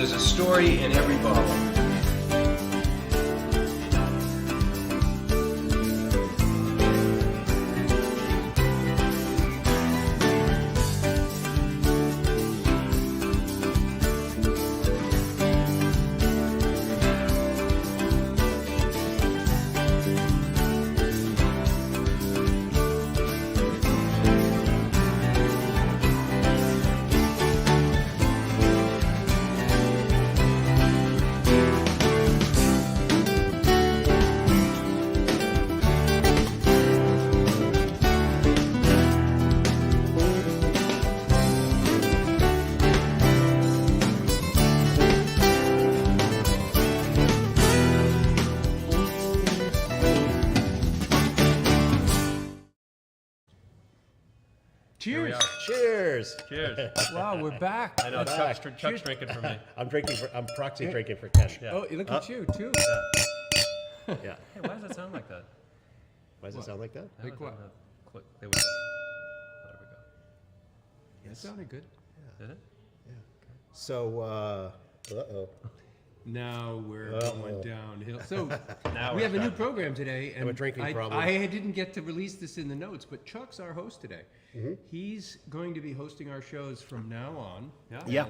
there's a story in every bottle. Cheers! Cheers! Cheers. Wow, we're back. I know, Chuck's drinking for me. I'm proxy drinking for Ken. Yeah. Oh, look at you too. Yeah. Hey, why does that sound like that? Why does it sound like that? Like what? Click. There we go. There we go. That sounded good. Did it? Yeah. So, uh-oh. Now we're going downhill. So Now we have a new program today, and a drinking problem. I didn't get to release this in the notes, but Chuck's our host today. He's going to be hosting our shows from now on. Yeah.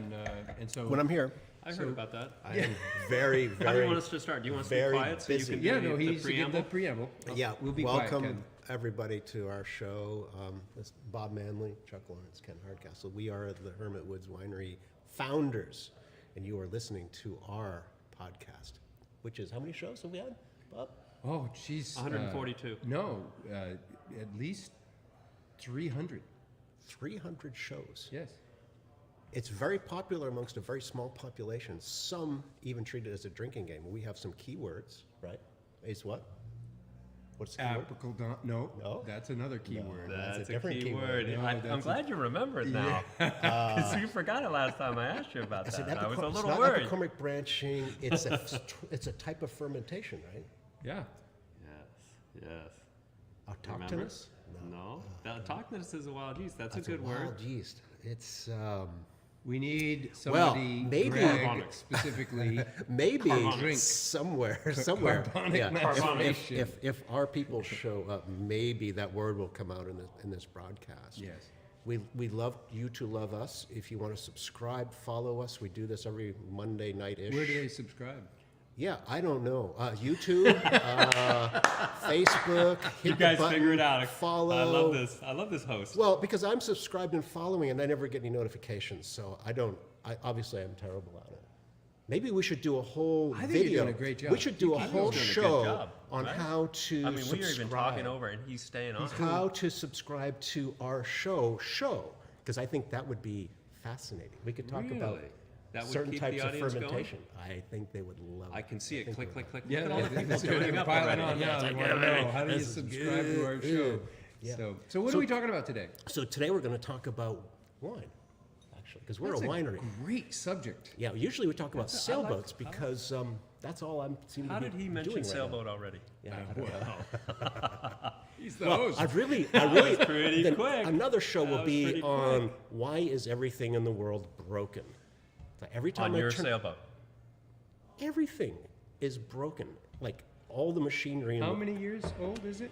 And so When I'm here, I heard about that. I am very, very. How do you want us to start? Do you want us to be very quiet so you busy. can yeah, do no, the he's to give the preamble. Yeah, we'll be welcome quiet, Ken. everybody to our show. It's Bob Manley, Chuck Lawrence, Ken Hardcastle. We are the Hermit Woods Winery founders, and you are listening to our podcast, which is, how many shows have we had, Bob? Oh, jeez. 142. No, at least 300. 300 shows. Yes. It's very popular amongst a very small population. Some even treat it as a drinking game. We have some keywords, right? Is what? What's the keyword? Apical no, No? that's another keyword. That's a a different key keyword. word. No, I'm that's glad you remember it now. Because you forgot it last time I asked you about that. I was a it's little not worried. epicormic branching. It's a type of fermentation, right? Yeah. Yes. Autochthonous? No. Autochthonous is a wild yeast. That's a That's good word. wild yeast. It's We need somebody, maybe- Greg, Carbonic. specifically. maybe Drink. somewhere. Carbonic Yeah. maceration. If our people show up, maybe that word will come out in this broadcast. Yes. We love you to love us. If you want to subscribe, follow us. We do this every Monday night-ish. Where do they subscribe? Yeah, I don't know. YouTube, Facebook. Hit You the guys button, figure it out. Follow. I love this. I love this host. Well, because I'm subscribed and following, and I never get any notifications, so obviously I'm terrible at it. Maybe we should do a whole I think video. you're doing a great job. We should do a I think whole he's doing a show good job, on right? how to I mean, we subscribe. are even talking over, and he's staying on. How to subscribe to our show, because I think that would be fascinating. We could talk about Really? That would certain keep types the of audience going? fermentation. I think they would love it. I can see it. think Click, they click, would. click. Yeah, Look at all the people that's joining up piling already. on now. They like, want to yeah, know, how do you this is subscribe to our good. show? Yeah. So what are we talking about today? So today we're going to talk about wine, actually, because we're That's a winery. Great subject. Yeah, usually we talk about I like- sailboats because that's all I'm seeing to How be did he doing mention right now. sailboat already? Yeah, I don't know. He's the host. I really, was pretty then quick. Another show That will was be pretty on quick. why is everything in the world broken. So every time On I your turn, sailboat. everything is broken. Like all the machinery. How many years old is it?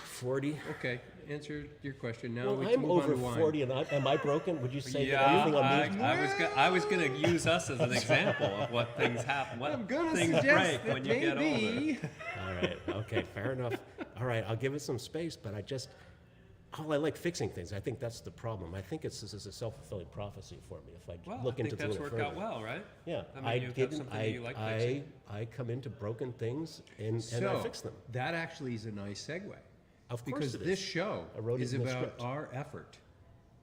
40. Okay, answer your question. Now Well, we can I'm move over on to wine. 40, and am I broken? Would you say that Yeah, everything I'm I was going to use us as an example of what things happen, what I'm gonna things suggest break that when you get older. maybe. All right. Okay. Fair enough. All right. I'll give it some space, but I like fixing things. I think that's the problem. I think this is a self-fulfilling prophecy for me if I Well, look I think into that's it a worked little out further. well, right? Yeah. I mean, you have something that you like fixing. I come into broken things and I So fix them. that actually is a nice segue. Of course Because it this is. show I wrote it is in the about script. our effort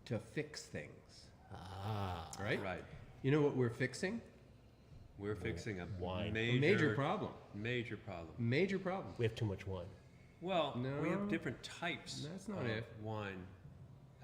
to fix things. Ah. Right? Right. You know what we're fixing? We're fixing a Wine. Major problem. Major problem. Major problem. We have too much wine. Well, we have No. different types That's not of it. wine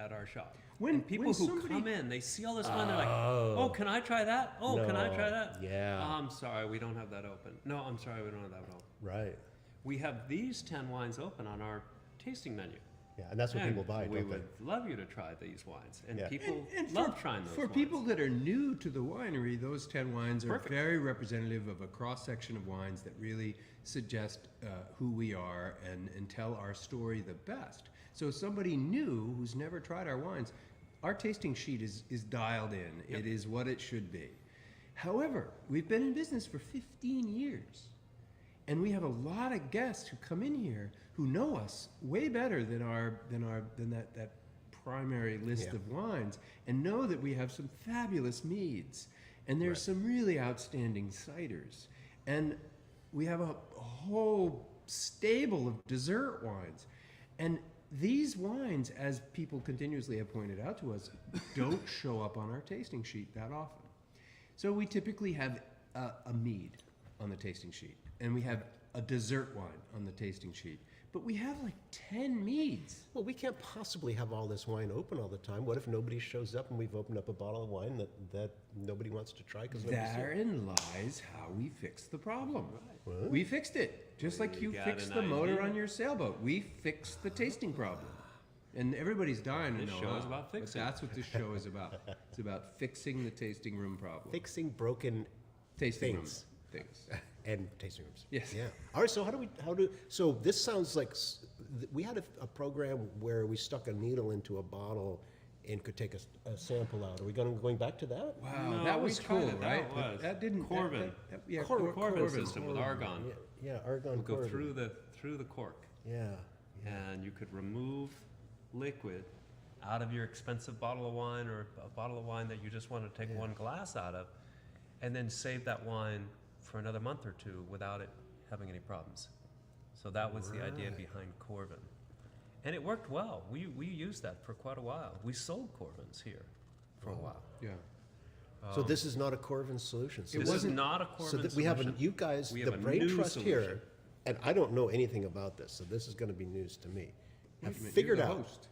at our shop. When- And people when who somebody- come in, they see all this wine, they're like, oh, can I try that? Oh, can I try No. that? Yeah. I'm sorry, we don't have that open. No, I'm sorry, we don't have that open. Right. We have these 10 wines open on our tasting menu. Yeah, and that's what And people buy, we don't would love you to try these wines, and Yeah. people And love trying those for wines. people that are new to the winery, those 10 wines are Perfect. very representative of a cross-section of wines that really suggest who we are and tell our story the best. So somebody new who's never tried our wines, our tasting sheet is dialed in. Yep. It is what it should be. However, we've been in business for 15 years. And we have a lot of guests who come in here who know us way better than that primary list Yeah. of wines, and know that we have some fabulous meads, and there's some really outstanding ciders, and we have a whole stable of dessert wines. And these wines, as people continuously have pointed out to us, don't show up on our tasting sheet that often. So we typically have a mead on the tasting sheet, and we have a dessert wine on the tasting sheet. But we have like 10 meads. Well, we can't possibly have all this wine open all the time. What if nobody shows up and we've opened up a bottle of wine that nobody wants to try because Therein lies how we fixed the problem. What? We fixed it. Just like you got fixed an the motor idea. on your sailboat. We fixed the tasting problem. And everybody's dying to This know show is how, about but fixing. that's what this show is about. It's about fixing the tasting room problem. Fixing broken Tasting things. Things. And tasting rooms. Yes. Yeah. All right. So so this sounds like we had a program where we stuck a needle into a bottle and could take a sample out. Are we going back to that? Wow, No, that we was tried cool, it. That right? But was that didn't. Corbin. Yeah, Corbin system with argon. Yeah. Argon. Would go Corbin. through the cork, Yeah. and you could remove liquid out of your expensive bottle of wine, or a bottle of wine that you just want to take one glass out of, and then save that wine for another month or two without it having any problems. So that was the idea behind Corbin. And it worked well. We used that for quite a while. We sold Corbins here for a while. Yeah. So this is not a Corvin solution. So This is not a so Corbin that we have solution. you guys, We the have a brain new trust solution. here, and I don't know anything about this, so this is going to be news to me. Have Wait a minute, figured you're the out. host.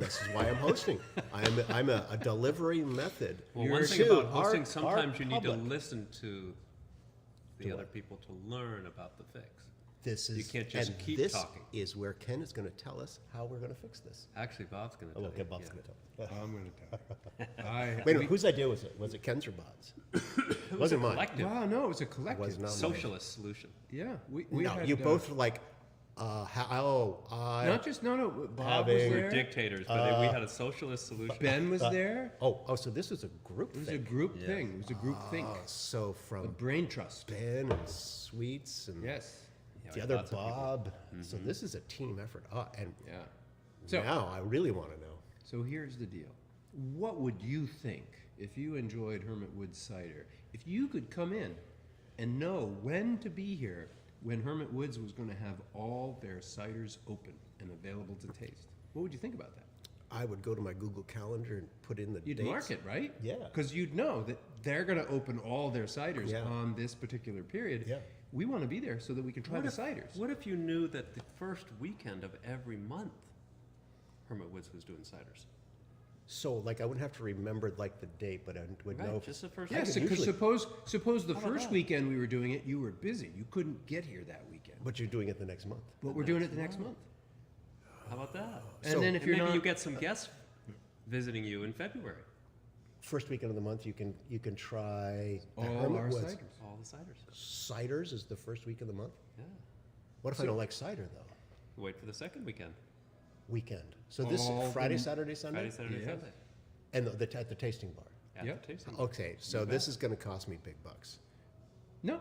This is why I'm hosting. I'm a delivery method. Well, one to thing about our- hosting, sometimes our you need to public. listen to the To other what? people to learn about the fix. This is You can't just and keep this talking. is where Ken is going to tell us how we're going to fix this. Actually, Bob's going to Oh, tell okay, you. Bob's yeah. going to tell. I'm going to tell you. Wait a minute, whose idea was it? Was it Ken's or Bob's? It was Wasn't a mine. collective, Wow, no, it was a collective. Was not mine. socialist solution. Yeah, we No, had, you both were like, not just no. Bob Having- was We We there. were dictators, but we had a socialist solution. Ben was there. so this was a group It was a thing. group thing. It was a group think. So A from brain trust. Ben and Sweets and Yes. Yeah, the we other had lots of people. Bob. So this is a team effort. And Yeah. So now I really want to know. So here's the deal. What would you think if you enjoyed Hermit Woods cider? If you could come in and know when to be here when Hermit Woods was going to have all their ciders open and available to taste, what would you think about that? I would go to my Google Calendar and put in the You'd dates. mark it, right? Yeah. Because you'd know that they're going to open all their ciders Yeah. on this particular period. Yeah. We want to be there so that we can try the ciders. What if you knew that the first weekend of every month, Hermit Woods was doing ciders? So like I wouldn't have to remember like the date, but I would know. Right, just the first Yes, weekend. because suppose the How about first that? weekend we were doing it, you were busy. You couldn't get here that weekend. But you're doing it the next month. But we're doing it the next month. How about that? And So- then if And you're maybe not, you get some guests visiting you in February. First weekend of the month, you can try the all Hermit our Woods. ciders. All the ciders. Ciders is the first week of the month. Yeah. What if I don't like cider though? Wait for the second weekend. Weekend. So this All Friday, in- Saturday, Sunday, Friday, Saturday, Yes. Sunday. and at the tasting bar. At Yep. the tasting. Okay, so this is going to cost me big bucks. No,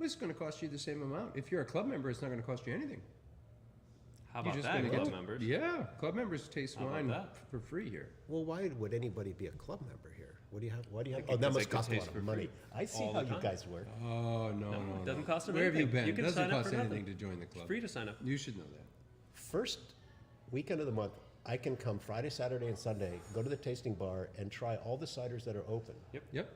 it's going to cost you the same amount. If you're a club member, it's not going to cost you anything. How You're about just that, gonna club get members? Yeah, club members taste How about wine that? for free here. Well, why would anybody be a club member here? What do you have? Why do you have? Oh, Because that they must could cost a taste lot for of money. free I see all how the you time. guys work. Oh no, No, no, it doesn't no. cost them Where have you anything. been? You It can doesn't sign up cost for anything nothing. to join the club. It's free to sign up. You should know that. First weekend of the month, I can come Friday, Saturday, and Sunday, go to the tasting bar, and try all the ciders that are open. Yep.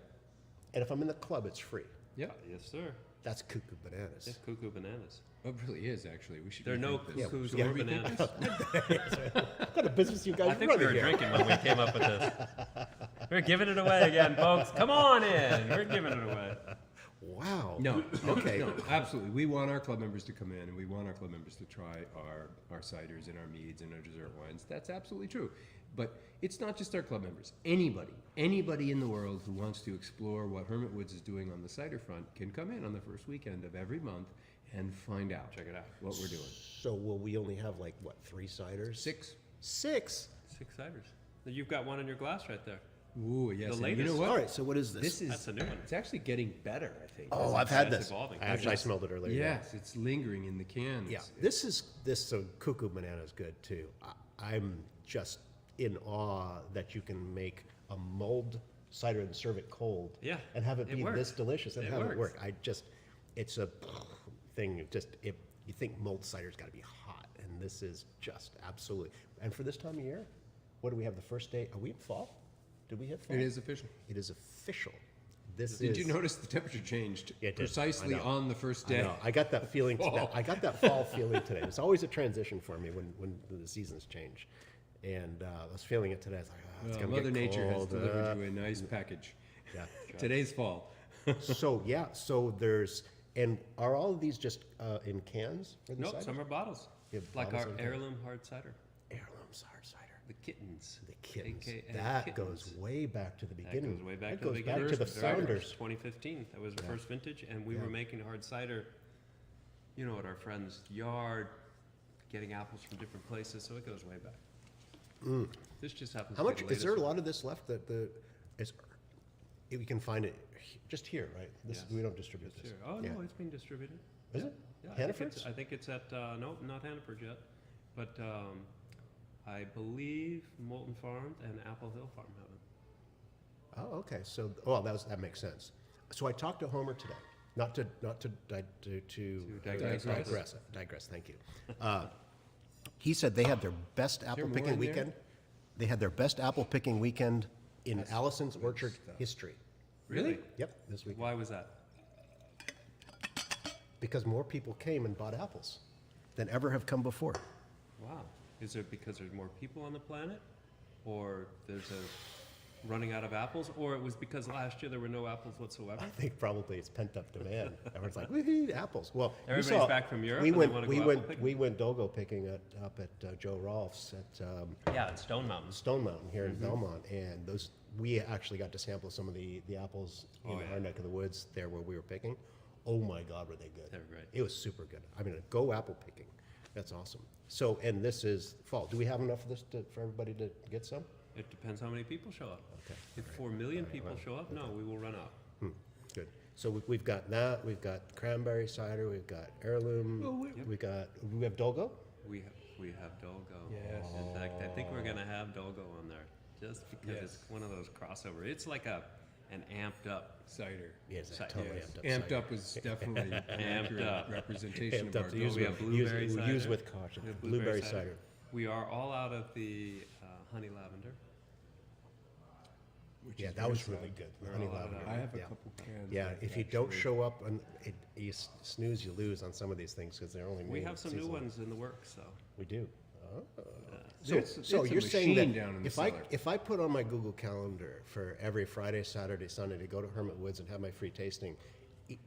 And if I'm in the club, it's free. Yep. Yes, sir. That's cuckoo bananas. It's cuckoo bananas. It really is actually. We should. There are no rethink this. cuckoos Yeah. or bananas. What kind of business you guys I think we running were here? drinking when we came up with this. We're giving it away again, folks. Come on in. We're giving it away. Wow. No, Okay. no, absolutely. We want our club members to come in, and we want our club members to try our ciders and our meads and our dessert wines. That's absolutely true. But it's not just our club members. Anybody in the world who wants to explore what Hermit Woods is doing on the cider front can come in on the first weekend of every month and find out. Check it out. What we're doing. So will we only have like, what, 3 ciders? 6. 6? 6 ciders. You've got one in your glass right there. Ooh, yes. The and you know latest. what? All right, so what is this? This is That's a new one. It's actually getting better, I think. Oh, I've had It's this. evolving. Actually, I smelled it earlier. Yes, it's lingering in the cans. Yeah, so Cuckoo Banana is good too. I'm just in awe that you can make a mulled cider and serve it cold. Yeah, And have it it be works. this delicious and It have it works. work. It's a thing, if you think mulled cider's gotta be hot, and this is just absolutely. And for this time of year, what do we have the first day? Are we in fall? Did we hit fall? It is official. It is official. This Did is. you notice the temperature changed It did. precisely I know. on the first I day? know. I got that feeling. Fall. I got that fall feeling today. It's always a transition for me when the seasons change, and I was feeling it today. I was like, oh, it's Well, gonna Mother get Nature has cold. delivered you a nice package. Yeah. Today's fall. So yeah. So there's and are all of these just in cans for the Nope, cider? some are bottles. You have Like bottles our of them? heirloom hard cider. Heirlooms hard cider. The kittens. The kittens. AKA That kittens. goes way back to the That beginning. goes way back That to the goes beginning. back to the Very founders. first, 2015. That was the first vintage, and we Yeah. were making hard cider, at our friend's yard, getting apples from different places, so it goes way back. This just happens How to be much the is latest there? A one. lot of this left that is. If we can find it just here, right? Yes. We don't distribute this. Sure. Oh, Yeah. no, it's being distributed. Is Yeah. it? Yeah, Hannaford's? I think it's at, no, not Hannaford yet, but I believe Moulton Farms and Apple Hill Farm have it. Oh, okay. So, well, that makes sense. So I talked to Homer today. Not to digress. Thank you. He said they had their best apple more picking in there? weekend. They had their best apple picking weekend in Allison's good Orchard stuff. history. Really? Yep, this weekend. Why was that? Because more people came and bought apples than ever have come before. Wow. Is it because there's more people on the planet? Or there's a running out of apples? Or it was because last year there were no apples whatsoever? I think probably it's pent up demand. Everyone's like, woohoo, apples. Well, you Everybody's saw- back from Europe We and they went, wanna we go went, apple picking? we went dogo picking up at Joe Rolfe's at Yeah, it's Stone Mountain. Stone Mountain here Mm-hmm. in Belmont, and we actually got to sample some of the apples in Oh, yeah. our neck of the woods there where we were picking. Oh my God, were they good! They're great. It was super good. I mean, go apple picking. That's awesome. So, and this is fall. Do we have enough of this for everybody to get some? It depends how many people show up. Okay. If 4 million people show up, no, we will run out. Good. So we've got that. We've got cranberry cider. We've got heirloom. We have Dolgo. We have Dolgo. Yes. In fact, I think we're gonna have Dolgo on there, just because Yes. it's one of those crossover. It's like an amped up. Cider. Yes, Cider. totally Yes. amped up. Amped cider. up is definitely an accurate up. representation Amped of up. our To use we goal. have blueberry use cider. with caution. We have Blueberry cider. We are all out of the honey lavender. which Yeah, is that very was sad. really good. We're Honey all out of lavender. I have a Yeah. couple cans. Yeah, left, if you don't actually. show up, you snooze, you lose on some of these things because they're only made We have some new seasonal. ones in the works, though. We do. Oh. There's- So it's a you're saying that machine down in the cellar. if I put on my Google Calendar for every Friday, Saturday, Sunday to go to Hermit Woods and have my free tasting,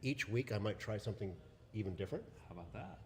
each week I might try something even different. How about that?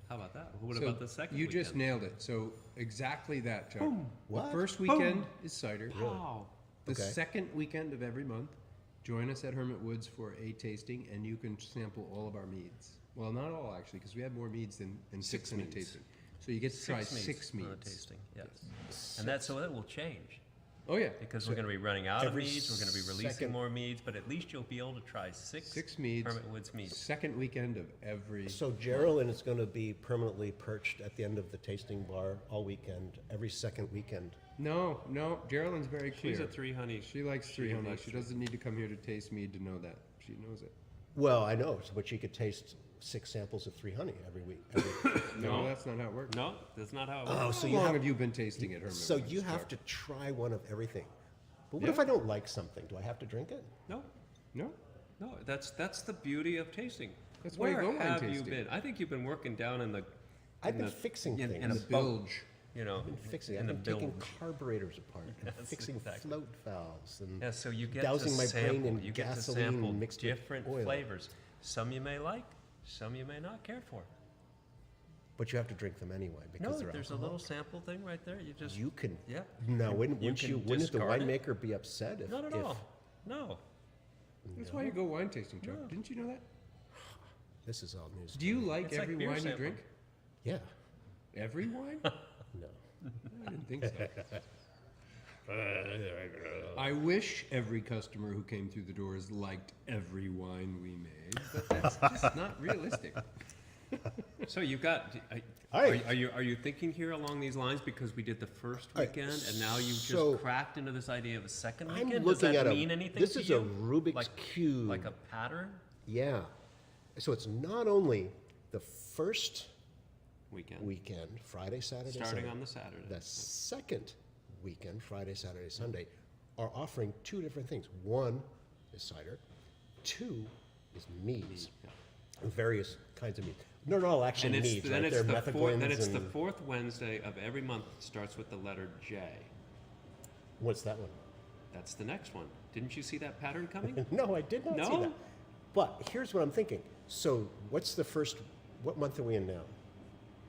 How about that? What So about the second You just weekend? nailed it. So exactly that, Chuck. The What? first weekend is cider. Wow. The Okay. second weekend of every month, join us at Hermit Woods for a tasting, and you can sample all of our meads. Well, not all actually, because we have more meads than six in a meads. tasting. So you get to try six on meads. a tasting, yes. And that will change. Oh yeah, Because we're going to be running out of every meads, we're going to be releasing second- more meads, but at least you'll be able to try six meads. Hermit Woods meads. Second weekend of every. So Geraldine is going to be permanently perched at the end of the tasting bar all weekend, every second weekend. No, Geraldine's very clear. She's a 3 honey. She likes three She honey. likes She three. doesn't need to come here to taste mead to know that. She knows it. Well, I know, but you could taste 6 samples of 3 honey every week. No, No. that's not how it works. No, that's not how it Oh, works. so How you long have, have you been tasting at Hermit so Woods, you have Chuck? to try one of everything. But what Yeah. if I don't like something? Do I have to drink it? No, No. no, that's the beauty of tasting. That's why you Where go wine have you tasting. been? I think you've been working down in the. I've in been the- fixing in- things. in a The boat. bilge. you know, I've been fixing. in I've the been taking bilge. carburetors apart, and Yes, fixing exactly. float valves, and Yeah, so you get dousing to my sample, brain in you get to gasoline sample mixed with different oil. flavors. Some you may like, some you may not care for. But you have to drink them anyway because No, they're there's a alcohol. little sample thing right there. You just You can. yeah. Now, wouldn't can wouldn't the discard it. winemaker be upset if? Not at if all. No. That's why you go wine tasting, Chuck. No. Didn't you know that? This is all news. Do you like It's like every beer wine you sampling. drink? Yeah. Every wine? No. I didn't think so. I wish every customer who came through the doors liked every wine we made, but that's just not realistic. So you've got. All right. Are you thinking here along these lines because we did the first All right, weekend and now you've so just cracked into this idea of a second I'm weekend? looking Does that at mean anything This to is you? a Rubik's like, cube. Like a pattern Yeah. So it's not only the first weekend, weekend, Friday, Saturday, starting Sunday. on the Saturday. The second weekend, Friday, Saturday, Sunday, are offering two different things. One is cider. Two is meads. Various kinds of meads. They're not all actually And meads, then right? it's They're the fourth. Then methagoins it's the and- fourth Wednesday of every month. Starts with the letter J. What's that one? That's the next one. Didn't you see that pattern coming? No, I did not see No? that. But here's what I'm thinking. So what's the first, what month are we in now?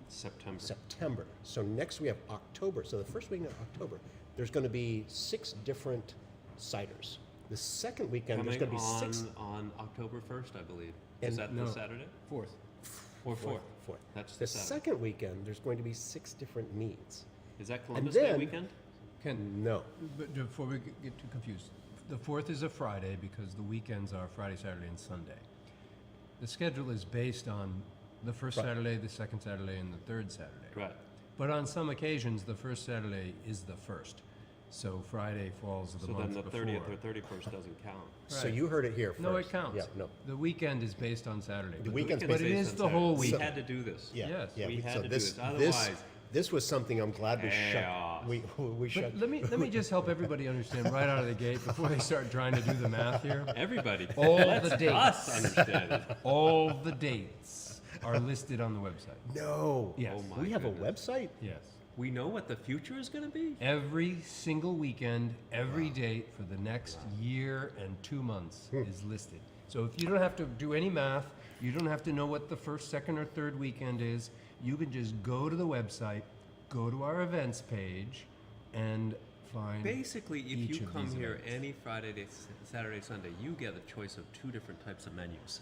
September. September. So next we have October. So the first week of October, there's going to be 6 different ciders. The second weekend, there's Coming going to be 6. on October 1st, I believe. And- Is that No. the Saturday? Fourth. Or 4th? Fourth. That's The the Saturday. second weekend, there's going to be 6 different meads. Is that Columbus then- Day weekend? Ken, No. but before we get too confused, the 4th is a Friday because the weekends are Friday, Saturday, and Sunday. The schedule is based on the first Right. Saturday, the second Saturday, and the third Saturday. Right. But on some occasions, the first Saturday is the first. So Friday falls the So month then the before. 30th or 31st doesn't count. So Right. you heard it here first. No, it counts. Yeah, no. The weekend is based on Saturday. The but weekend's but based it on is the Saturday. whole We week. had to do this. Yeah, Yes. yeah. We had so to do this. this, Otherwise- this was something I'm glad we shut. Chaos. We shut. But let me just help everybody understand right out of the gate before they start trying to do the math here. Everybody. All Let's the dates. us understand it. All the dates are listed on the website. No. Yes. Oh my We have goodness. a website. Yes. We know what the future is going to be? Every single weekend, every date for the next year and 2 months is listed. So if you don't have to do any math, you don't have to know what the first, second, or third weekend is. You can just go to the website, go to our events page, and find. Basically, if each you of come these here events. any Friday, Saturday, Sunday, you get a choice of 2 different types of menus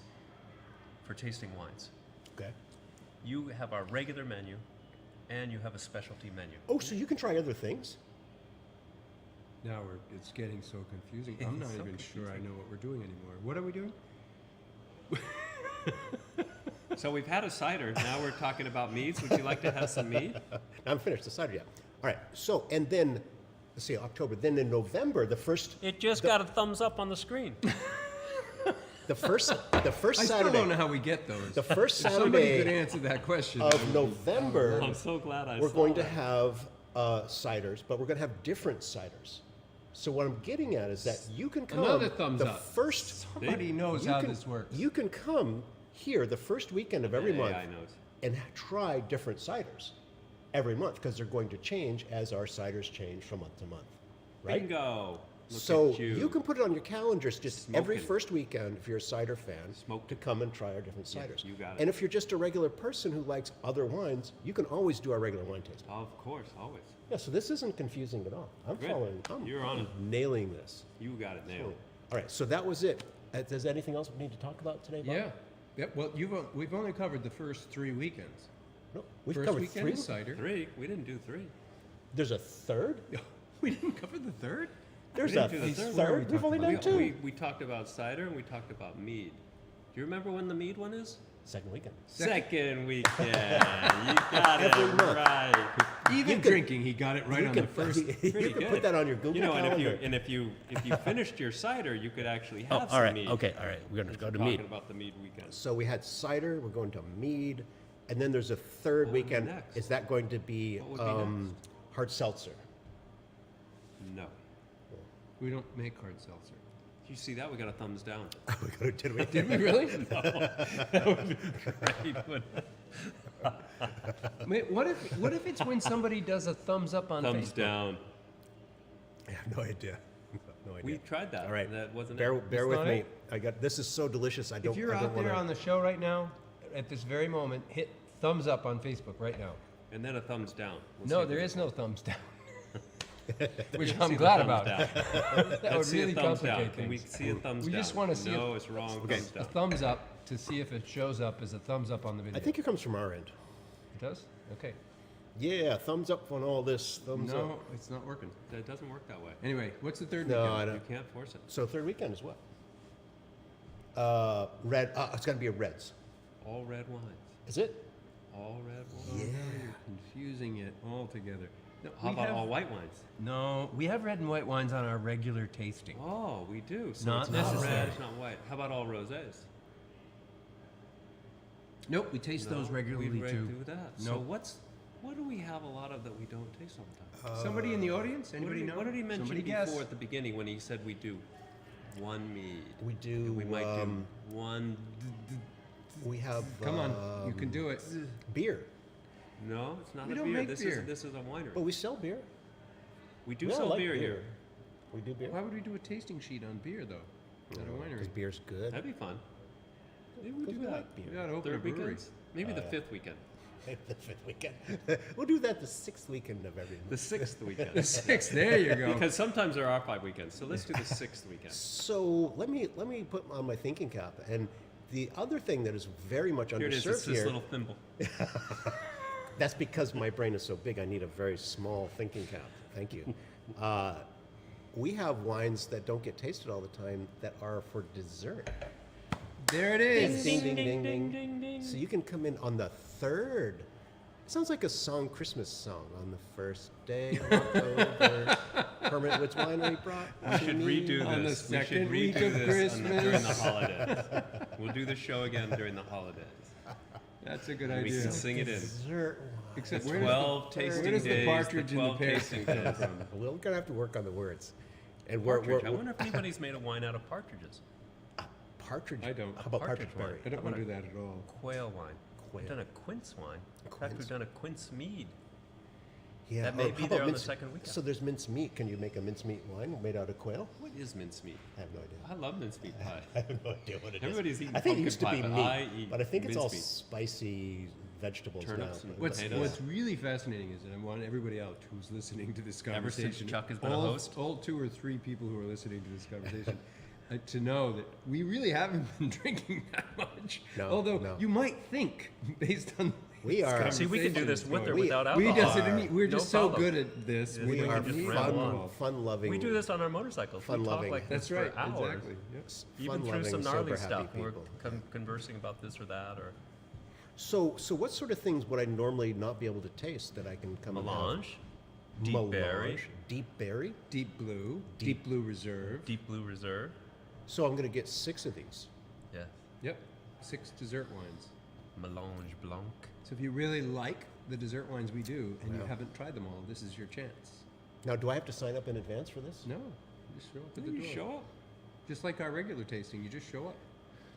for tasting wines. Okay. You have our regular menu, and you have a specialty menu. Oh, so you can try other things? Now it's getting so confusing. I'm not It's so even sure I confusing. know what we're doing anymore. What are we doing? So we've had a cider. Now we're talking about meads. Would you like to have some mead? I'm finished the cider yet. All right. So and then, let's see, October. Then in November, the first It just got a thumbs up on the screen. the first I still Saturday don't know how we get those. the first If somebody could Saturday answer that question. of November, I'm so glad I we're saw going to that. have ciders, but we're going to have different ciders. So what I'm getting at is that you can come Another thumbs the up. first Somebody knows you how can- this works. You can come here the first weekend of every Yeah, month I know. and try different ciders every month because they're going to change as our ciders change from month to month, right? Bingo. Look So at you can put it on your calendars just every Smoking. first weekend if you're a cider fan Smoking. to come and try our different Yeah, ciders. you got it. And if you're just a regular person who likes other wines, you can always do our regular wine tasting. Of course, always. Yeah, so this isn't confusing at all. I'm Good. following. You're on it. Nailing this. You got it nailed. All right, so that was it. Is there anything else we need to talk about today, Bob? Yeah. Yep. Well, we've only covered the first 3 weekends. No, we've First covered weekend 3. is cider. 3. We didn't do 3. There's a third? We didn't cover the third? There's We a didn't do the third. third? We We've only talked done about 2. We talked about cider and we talked about mead. Do you remember when the mead one is? Second weekend. Second weekend. You got it Every month. right. Even drinking, he got it right You on can, the first. you Pretty can good. put that on your Google You know, calendar. and if you finished your cider, you could actually have all some right, mead. okay, all right. We're going to go to Talking mead. about the mead weekend. So we had cider, we're going to mead, and then there's a third What would be weekend. next? Is that going to be, What would be next? hard seltzer? No. We don't make hard seltzer. Did you see that? We got a thumbs down. Did we? Did we really? Right, wouldn't it? Wait, what if it's when somebody does a thumbs up on Thumbs Facebook? down. I have no idea. No idea. We tried that. All right. That wasn't bear it. bear It's with not me. it? This is so delicious. I don't. If you're I don't out there wanna, on the show right now, at this very moment, hit thumbs up on Facebook right now. And then a thumbs down. We'll No, see there if is no thumbs down. Which Let's I'm see the glad thumbs about. down. That Let's would see really a thumbs down. complicate Can we things. see a thumbs We down? just wanna see No, it's wrong. Okay. Thumbs A down. thumbs up to see if it shows up as a thumbs up on the video. I think it comes from our end. It does? Okay. Yeah, thumbs up on all this. Thumbs No, up. it's not working. That doesn't work that way. Anyway, what's the third No, weekend? I You don't. can't force it. So third weekend as well. Red. It's got to be a Reds. All red wines. Is it? All red Oh, wines. now you're confusing it all together. No, How we about have- all white wines? No, we have red and white wines on our regular tasting. Oh, we do. So Not it's not necessary. red, it's not white. How about all rosés? Nope, we taste those No, regularly we too. do that. So Nope. what do we have a lot of that we don't taste all the time? Somebody in the audience? Anybody know? What did he mention Somebody before guess. at the beginning when he said we do one mead? We do. We might do one. We have. Come on, you can do it. Beer. No, it's not We a don't beer. make This beer. is this is a winery. But we sell beer. We do We all sell like beer here. We do beer. Why would we do a tasting sheet on beer though? At a winery. Because beer's good. That'd be fun. Maybe we 'Cause do we that. like beer. We gotta open a Third brewery. weekends? Maybe the fifth weekend. The fifth weekend. We'll do that the sixth weekend of every The month. sixth weekend. The sixth, there you go. Because sometimes there are 5 weekends. So let's do the sixth weekend. So let me put on my thinking cap. And the other thing that is very much Here it is. underserved It's this here. little thimble. That's because my brain is so big. I need a very small thinking cap. Thank you. We have wines that don't get tasted all the time that are for dessert. There it Ding, is. ding, ding, ding, ding. So you can come in on the third. It sounds like a Christmas song. On the first day of October, Hermit Woods Winery brought. We should redo On the this. We should second week redo of this during the Christmas. holidays. We'll do the show again during the holidays. That's a good We idea. can sing it in. Dessert wine. Except The where 12 does tasting where does the days. partridge in the 12 pear tasting come days. from? We're gonna have to work on the words. And Partridge. I wonder if anybody's made a wine out of partridges. partridge. I don't. How about Partridge partridge berry? I don't want to do that at all. Quail wine. Quail. We've done a quince wine. In fact, Quince. we've done a quince mead. Yeah. That may or be how there about on the mince- second weekend. So there's mincemeat. Can you make a mincemeat wine made out of quail? What is mincemeat? I have no idea. I love mincemeat pie. I have no idea what it is. Everybody's eating I think it pumpkin used to pie, be but meat, I eat but I think it's all mincemeat. spicy vegetables Turnips now. and but- potatoes. What's really fascinating is that I want everybody out who's listening to this Ever since conversation. Chuck has been a all, host? all 2 or 3 people who are listening to this conversation, to know that we really haven't been drinking that much. No, Although no. you might think, based on We are- See, we can do this conversations with or going. without we alcohol. just- I mean, we're No just so problem. good at this. Yeah, We we are can just ramble on. fun-loving. We do this on our motorcycles. We talk Fun-loving. like this That's right. for hours. Exactly. Yep. Even through fun-loving, some gnarly sober, happy stuff. We're people. conversing about this or that or So what sort of things would I normally not be able to taste that I can come and have? melange, deep berry, Melange, deep berry. Deep blue, deep blue reserve. deep blue reserve. So I'm going to get 6 of these. Yeah, Yep. 6 dessert wines. melange blanc. So if you really like the dessert wines we do and you Wow. haven't tried them all, this is your chance. Now, do I have to sign up in advance for this? No, you just show up at the You door. show up. Just like our regular tasting, you just show up.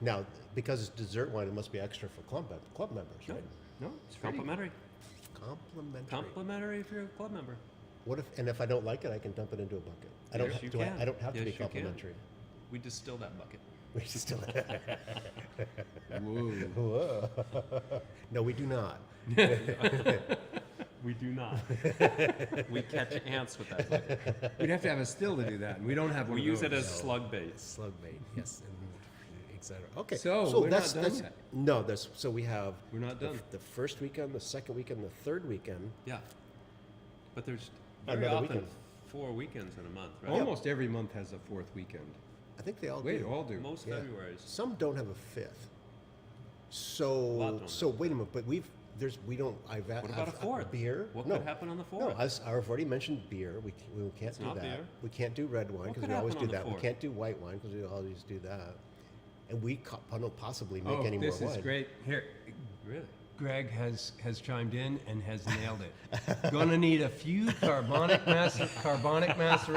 Now, because it's dessert wine, it must be extra for club members, No. right? No, it's free. Complimentary. Complimentary. Complimentary if you're a club member. What if I don't like it, I can dump it into a bucket. I don't. Yes, you do I can. don't have to Yes, be you can. complimentary. We distill that bucket. We still. Whoa. Whoa. No, we do not. We do not. We catch ants with that bucket. We'd have to have a still to do that, and we don't have one We of use it those. as slug bait. Slug bait, yes, etc. Okay. So, we're not done that's yet. no. That's so we have. We're not done. The first weekend, the second weekend, the third weekend. Yeah. But there's very Another often weekend. 4 weekends in a month, right? Almost every month has a 4th weekend. I think they all Wait, do. all do. Most Yeah. Februaries. Some don't have a 5th. lot don't So have wait a minute, but we don't. I've What about a fourth? Beer? What no. could happen on the No, fourth? I've already mentioned beer. We can't It's do not that. beer. We can't do red wine What because could we always happen do on the that. We fourth? can't do white wine because we always do that. And we don't possibly make Oh, any this more is wine. great. Here, Really? Greg has chimed in and has nailed it. Gonna need a few carbonic Carbonic, maceration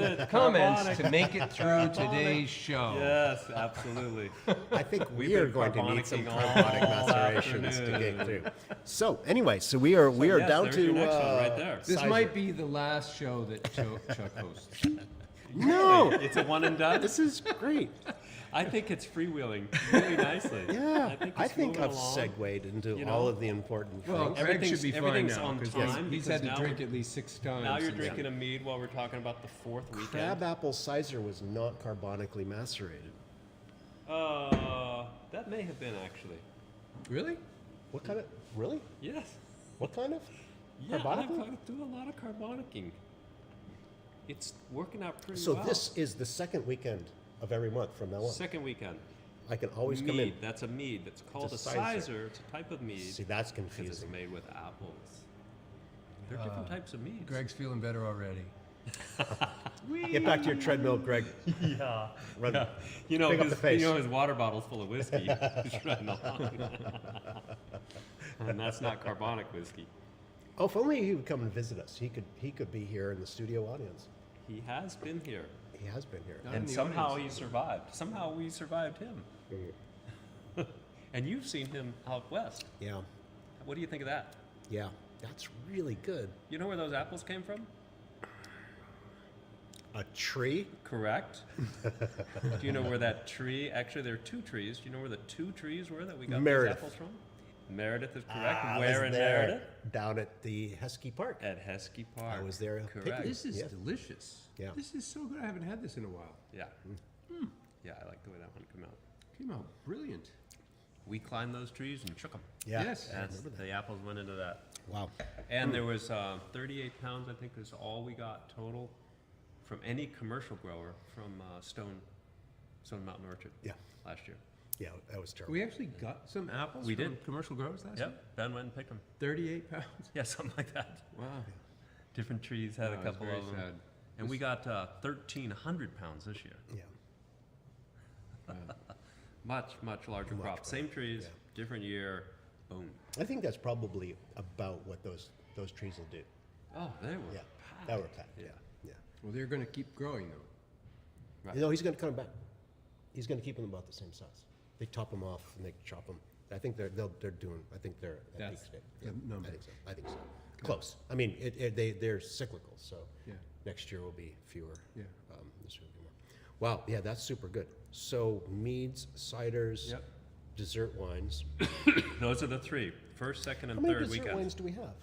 that's it. comments Carbonic. to make it through today's show. Yes, absolutely. I think We've we are been going to need some carbonicing carbonic all macerations to afternoon. get through. So anyway, so we are yes, down there's to your next one right there. This Sizer. might be the last show that Chuck hosts. No, It's a one and done. this is great. I think it's freewheeling really nicely. Yeah, I think, it's I've moving along. segued into You know, all of the important Well, things. Greg Everything's- should be fine everything's now on because time he's because had to now drink we're- at least 6 times. Now you're since- drinking a mead while we're talking about the fourth weekend. Crabapple Sizer was not carbonically macerated. That may have been actually. Really? What kind of? Really? Yes. What kind of? Yeah, Carbonically? I do a lot of carbonicing. It's working out pretty So well. this is the second weekend of every month from now on. Second weekend. I can always mead. come in. That's a mead. That's called a a sizer. sizer. It's a type of mead. See, that's Because it's confusing. made with apples. There are different types of meads. Greg's feeling better already. Get back to your treadmill, Greg. Yeah. Run. Yeah. You know, Pick up his, the pace. you know his water bottle's full of whiskey. He's running along. And that's not carbonic whiskey. Oh, if only he would come and visit us. He could be here in the studio audience. He has been here. He has been here. Not in And the somehow audience. he survived. Somehow we survived him. And you've seen him out west. Yeah, What do you think of that? yeah, that's really good. You know where those apples came from? A tree? Correct. Do you know where that tree, actually there are 2 trees. Do you know where the 2 trees were that we got Meredith. those apples from? Meredith is correct. I Where was in there, Meredith? Down at the Heskey Park. At Heskey Park. I was there Correct. picking. This is Yeah. delicious. Yeah. This is so good. I haven't had this in a while. Yeah. Yeah, I like the way that one came out. Came out brilliant. We climbed those trees and shook them. Yeah. Yes. I That's, remember that. the apples went into that. Wow. And there was 38 pounds, I think, is all we got total from any commercial grower from Stone Mountain Orchard. Yeah. Last year. Yeah, that was terrible. We actually got some apples We from did. commercial growers last year. Yep. Ben went and picked them. 38 pounds. Yeah, something like that. Wow. Different trees had Wow, a it's couple very of them. sad. And we got 1,300 pounds this year. Yeah. Much larger Much crop. better, Same trees, yeah. different year. Boom. I think that's probably about what those trees will do. Oh, they were Yeah. packed. That were packed. Yeah. Yeah. Well, they're going to keep growing though. Right. You know, he's going to come back. He's going to keep them about the same size. They top them off and they chop them. I think they're doing. I think they're at That's peak state. the Yeah, number. I think so. Close. I mean, they're cyclical. So Yeah. next year will be fewer. Yeah. This year will be more. Wow. Yeah, that's super good. So meads, ciders, Yep. dessert wines. Those are the 3. First, second, and How many third dessert weekends. wines do we have?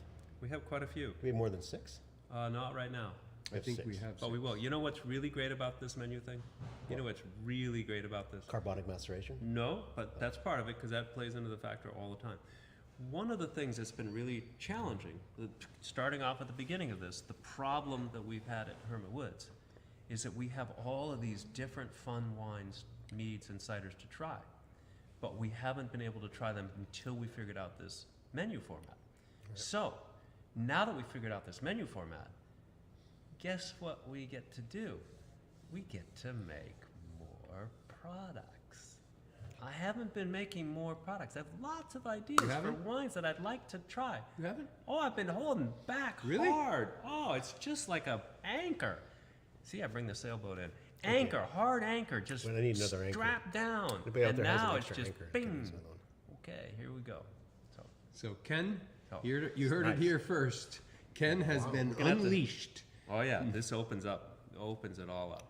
We have quite a few. We have more than 6. Not right now. I have think 6. we have. But we will. You know what's really great about this menu thing? You know what's really great about this? Carbonic maceration. No, but that's part of it because that plays into the factor all the time. One of the things that's been really challenging, starting off at the beginning of this, the problem that we've had at Hermit Woods is that we have all of these different fun wines, meads, and ciders to try. But we haven't been able to try them until we figured out this menu format. So, now that we figured out this menu format, guess what we get to do? We get to make more products. I haven't been making more products. I have lots of ideas for haven't? wines that I'd like to try. You haven't? Oh, I've been holding back Really? hard. Oh, it's just like a anchor. See, I bring the sailboat in. Anchor, hard anchor, just Well, I need another anchor. strapped down. Anybody out And there has now an it's extra just anchor? Can bing. use another one. Okay, here we go. So, So Ken, Oh, you heard nice. it here first. Ken has been gonna have to- unleashed. oh yeah, this opens it all up.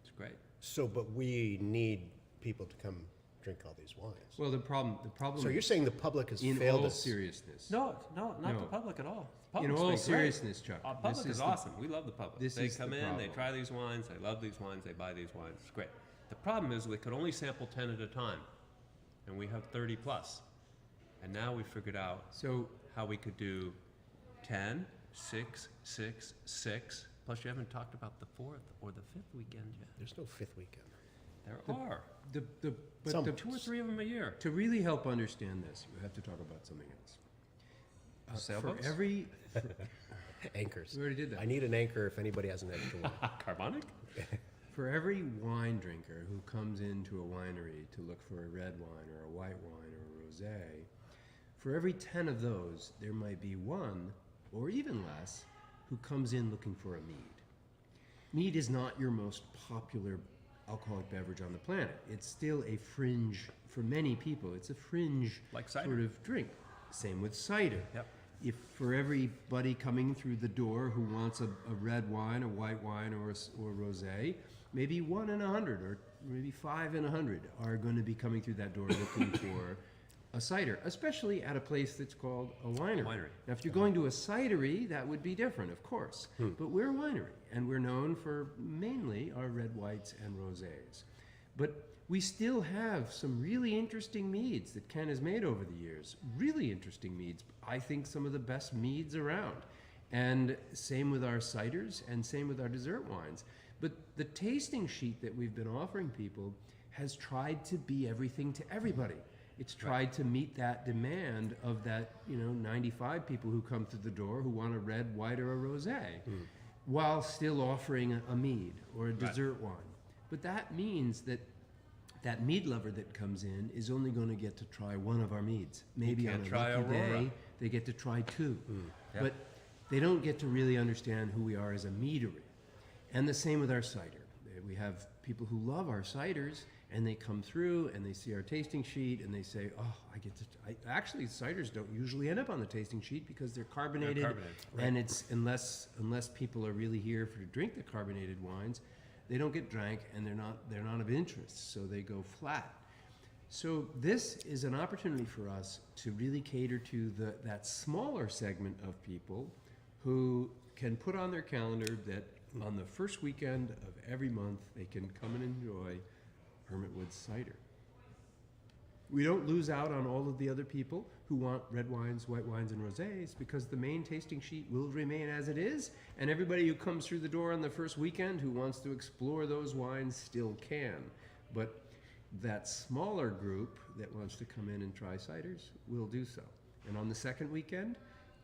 It's great. So, but we need people to come drink all these wines. Well, the problem So you're saying the public has in failed all us? seriousness. No, not No. the public at all. In Public's all been great. seriousness, Chuck. Public this is the- awesome. We love the public. this They is come the in, they problem. try these wines, they love these wines, they buy these wines. It's great. The problem is we could only sample 10 at a time, and we have 30 plus. And now we figured out So how we could do 10, 6, 6, 6. Plus, you haven't talked about the 4th or the 5th weekend yet. There's no 5th weekend. There are Some. 2 or 3 of them a year. to really help understand this, you have to talk about something else. For Sailboats? every, Anchors. we already did that. I need an anchor if anybody has an extra one. Carbonic? For every wine drinker who comes into a winery to look for a red wine or a white wine or a rosé, for every 10 of those, there might be one, or even less, who comes in looking for a mead. Mead is not your most popular alcoholic beverage on the planet. It's still a fringe, for many people, it's a fringe Like cider. sort of drink. Same with cider. Yep. If for everybody coming through the door who wants a red wine, a white wine, or rosé, maybe 1 in 100 or maybe 5 in 100 are going to be coming through that door looking for a cider, especially at a place that's called a winery. Now, if you're going to a cidery, that would be different, of course. But we're a winery, and we're known for mainly our red, whites, and rosés. But we still have some really interesting meads that Ken has made over the years. Really interesting meads. I think some of the best meads around. And same with our ciders, and same with our dessert wines. But the tasting sheet that we've been offering people has tried to be everything to everybody. It's tried to meet that demand of that, 95 people who come through the door who want a red, white, or a rosé, while still offering a mead or a dessert wine. But that means that that mead lover that comes in is only going to get to try one of our meads. Maybe on a lucky day, they get to try 2. But they don't get to really understand who we are as a meadery. And the same with our cider. We have people who love our ciders, and they come through and they see our tasting sheet and they say, oh, actually ciders don't usually end up on the tasting sheet because they're carbonated. And it's, unless people are really here to drink the carbonated wines, they don't get drank and they're not of interest, so they go flat. So this is an opportunity for us to really cater to that smaller segment of people who can put on their calendar that on the first weekend of every month they can come and enjoy Hermit Woods cider. We don't lose out on all of the other people who want red wines, white wines, and rosés because the main tasting sheet will remain as it is, and everybody who comes through the door on the first weekend who wants to explore those wines still can. But that smaller group that wants to come in and try ciders will do so. And on the second weekend,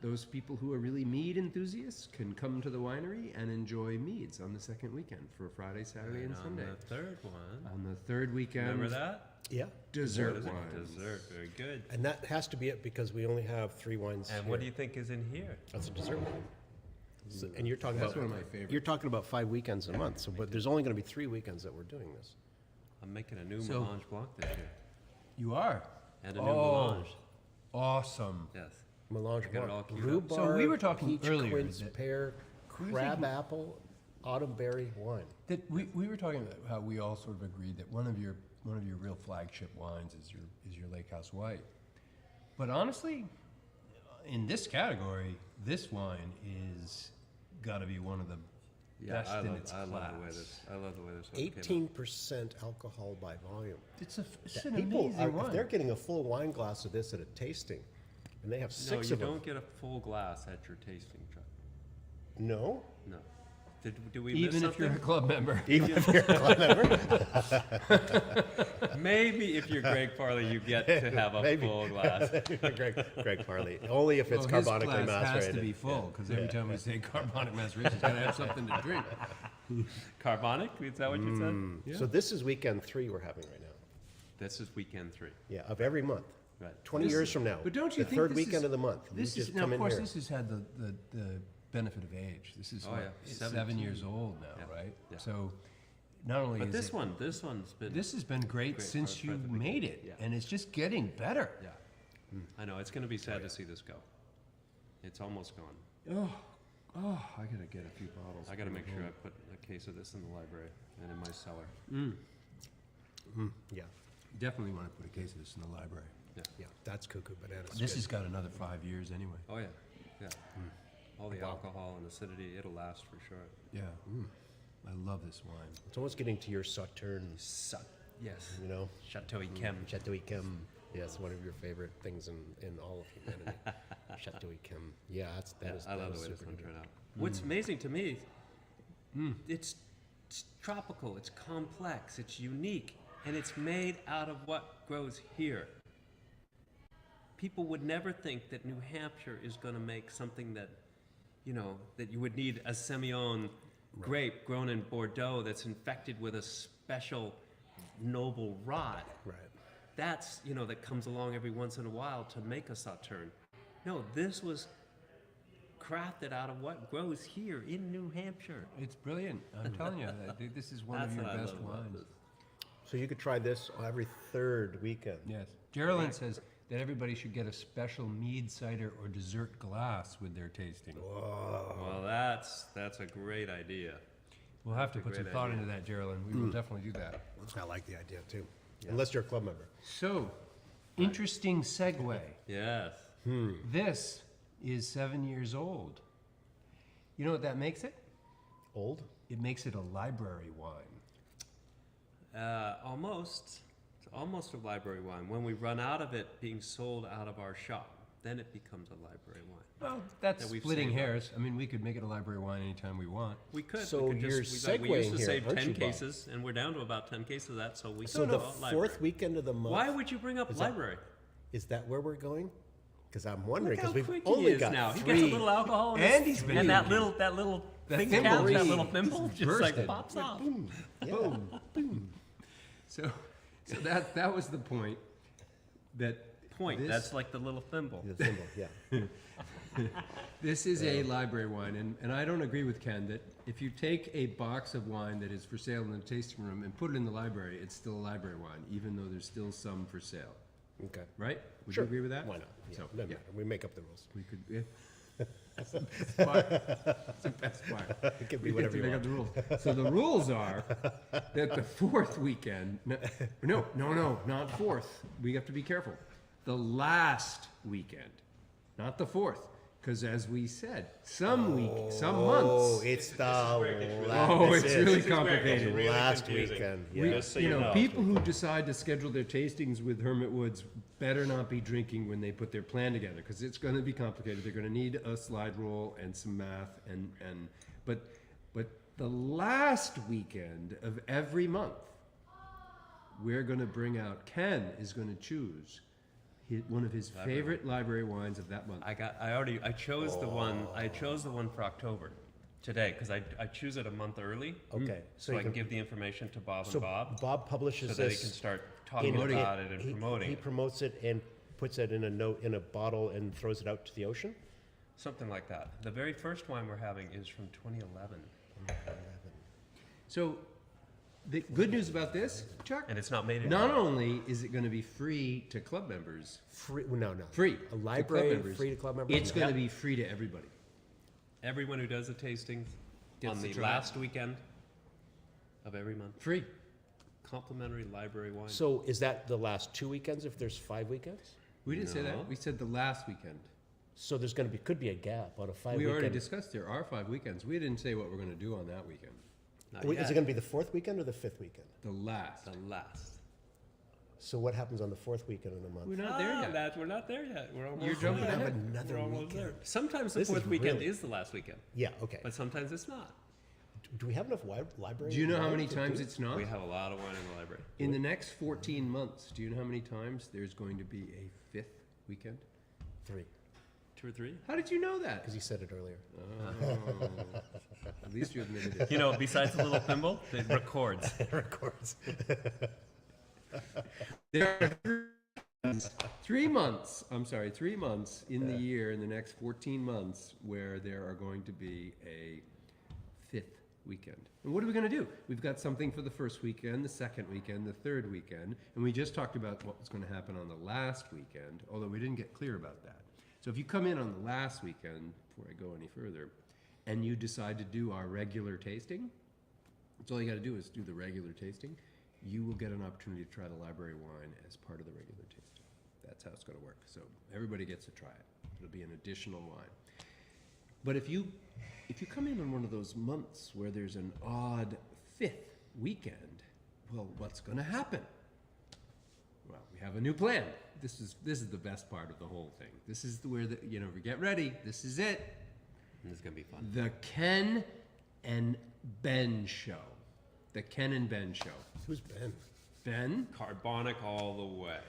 those people who are really mead enthusiasts can come to the winery and enjoy meads on the second weekend for Friday, Saturday, and Sunday. On the third one. On the third weekend, Remember that? Yeah. dessert What is it? wines. Dessert. Very good. And that has to be it because we only have 3 wines. And here. what do you think is in here? That's a dessert wine. And you're talking That's about one of my favorites. You're talking about 5 weekends a month. So, but there's only going to be 3 weekends that we're doing this. I'm making a new So- melange blanc this year. You are? And a new Oh. melange. Awesome. Yes. Melange I got it blanc, all queued up. rhubarb, So we were talking peach, earlier quince, that- pear, we were crab thinking- apple, autumn berry wine. That we were talking about how we all sort of agreed that one of your real flagship wines is your Lake House White. But honestly, in this category, this wine is got to be one of the best in its class. I love the way this one came out. 18% alcohol by volume. It's an People amazing are, wine. if they're getting a full wine glass of this at a tasting, and they have No, 6 you of them. don't get a full glass at your tasting truck. No? No. Did we Even miss if you're a something? club member. Even if you're a club member? Maybe if you're Greg Farley, you get to have a Maybe. full glass. Greg Farley. Only if it's Well, his carbonically glass has macerated. to be full because every time we say carbonic maceration, he's got to have something to drink. Carbonic? Is that what you said? So this is weekend 3 we're having right now. This is weekend 3. Yeah, of every month. Right. 20 years from now. But don't you the think third this weekend is- of the month. This you is just now, come of in course, here. this has had the benefit of age. This is Oh, what, yeah. it's 17. 7 years old now, Yeah. right? Yeah. So not only But is this it, one's been. this has been great Great since for you the weekend. made it, Yeah. and it's just getting better. Yeah. I know, it's going to be sad to see this go. It's almost gone. Oh, I gotta get a few bottles. I got to from make sure I home. put a case of this in the library and in my cellar. Yeah, Definitely want to put a case of this in the library. yeah, that's cuckoo bananas. This Good. has got another 5 years anyway. Oh, yeah. Yeah. All the alcohol and acidity, it'll last for sure. Yeah. I love this wine. It's almost getting to your Sauterne, Yes. you know? Chateau Yquem. Chateau Yquem. Yes, one of your favorite things in all of humanity. Chateau Yquem. Yeah, that is I love that the is way this super one good. turned out. What's amazing to me, it's tropical, it's complex, it's unique, and it's made out of what grows here. People would never think that New Hampshire is going to make something that, that you would need a Semillon grape grown in Bordeaux that's infected with a special noble rot. Right. That's, that comes along every once in a while to make a Sauterne. No, this was crafted out of what grows here in New Hampshire. It's brilliant. I'm telling you, this is one of your what I best love about wines. this. So you could try this every third weekend. Yes. Geraldine says that everybody should get a special mead, cider, or dessert glass with their tasting. Well, that's a great idea. We'll have to That's a put some great thought idea. into that, Geraldine. We will definitely do that. I like the idea too. Unless you're a club member. So, interesting segue. Yes. This is 7 years old. You know what that makes it? Old? It makes it a library wine. Almost. It's almost a library wine. When we run out of it being sold out of our shop, then it becomes a library wine. Well, that's That we've splitting saved up. hairs. I mean, we could make it a library wine anytime we want. We could. So we could you're we used to segueing here, save aren't 10 you, Bob? cases, and we're down to about 10 cases of that, so we So can the go out library. fourth weekend of the month. Why would you bring up Is that- library? Is that where we're going? Because I'm wondering, Look how because quick we've he only is got now. He three. gets a little alcohol in And his- he's been and that drinking. little The thing thimble cap, that ring little thimble, just like bursted. pops off. Boom. So that was the point. That Point. This, That's like the little thimble. The symbol, yeah. this is a library wine, and I don't agree with Ken that if you take a box of wine that is for sale in the tasting room and put it in the library, it's still a library wine, even though there's still some for sale. Okay. Right? Would Sure. you agree with that? Why not? Yeah, So, doesn't yeah. matter. We make up the rules. We could. Yeah. That's the best part. That's the best part. It can be We get whatever to you make want. up the rules. So the rules are that the fourth weekend. No, not fourth. We have to be careful. The last weekend, not the fourth, because as we said, some months. Oh, it's the Oh, last. it's really complicated. really last confusing. weekend. We- Yeah. Just so you you know, know. people who decide to schedule their tastings with Hermit Woods better not be drinking when they put their plan together, because it's going to be complicated. They're going to need a slide rule and some math, but the last weekend of every month, we're going to bring out. Ken is going to choose one of his favorite library wines of that month. I chose the one for October today, because I choose it a month early. Okay. So I can give the information to Bob So and Bob, Bob publishes so that he this. can start talking about it and promoting He it. promotes it and puts it in a bottle and throws it out to the ocean. Something like that. The very first wine we're having is from 2011, So, the good news about this, Chuck, and it's not made in. not only is it going to be free to club members, Free? No. free A to club library members, free to club members. it's going to be free to everybody. Everyone who does a tasting Gets on to the try it. last weekend of every month. Free. Complimentary library wine. So is that the last 2 weekends? If there's 5 weekends, We didn't say No. that. We said the last weekend. so there's going to be could be a gap on a 5 We weekend. already discussed there are 5 weekends. We didn't say what we're going to do on that weekend. Not Wait, is yet. it going to be the 4th weekend or the 5th weekend? The last. The last. So what happens on the 4th weekend in a month? We're not there yet. We're not there yet. We're almost You're jumping We have ahead. another We're almost weekend. there. Sometimes the This is fourth weekend really- is the last weekend, Yeah. Okay. but sometimes it's not. Do we have enough library? Do you know how wine many to times do? it's not? We have a lot of wine in the library. In the next 14 months, do you know how many times there's going to be a 5th weekend? 3? 2 or 3? How did you know that? Because he said it earlier. Oh, at least you admitted it. You know, besides the little thimble, it records. It records. There are 3 months, I'm sorry, 3 months in the year, in the next 14 months, where there are going to be a 5th weekend. And what are we going to do? We've got something for the first weekend, the second weekend, the third weekend, and we just talked about what was going to happen on the last weekend, although we didn't get clear about that. So if you come in on the last weekend, before I go any further, and you decide to do our regular tasting, that's all you got to do is do the regular tasting. You will get an opportunity to try the library wine as part of the regular tasting. That's how it's going to work. So everybody gets to try it. It'll be an additional wine. But if you come in on one of those months where there's an odd 5th weekend, well, what's going to happen? Well, we have a new plan. This is the best part of the whole thing. This is where we get ready. This is it. This is going to be fun. The Ken and Ben Show. The Ken and Ben Show. Who's Ben? Ben? Carbonic all the way.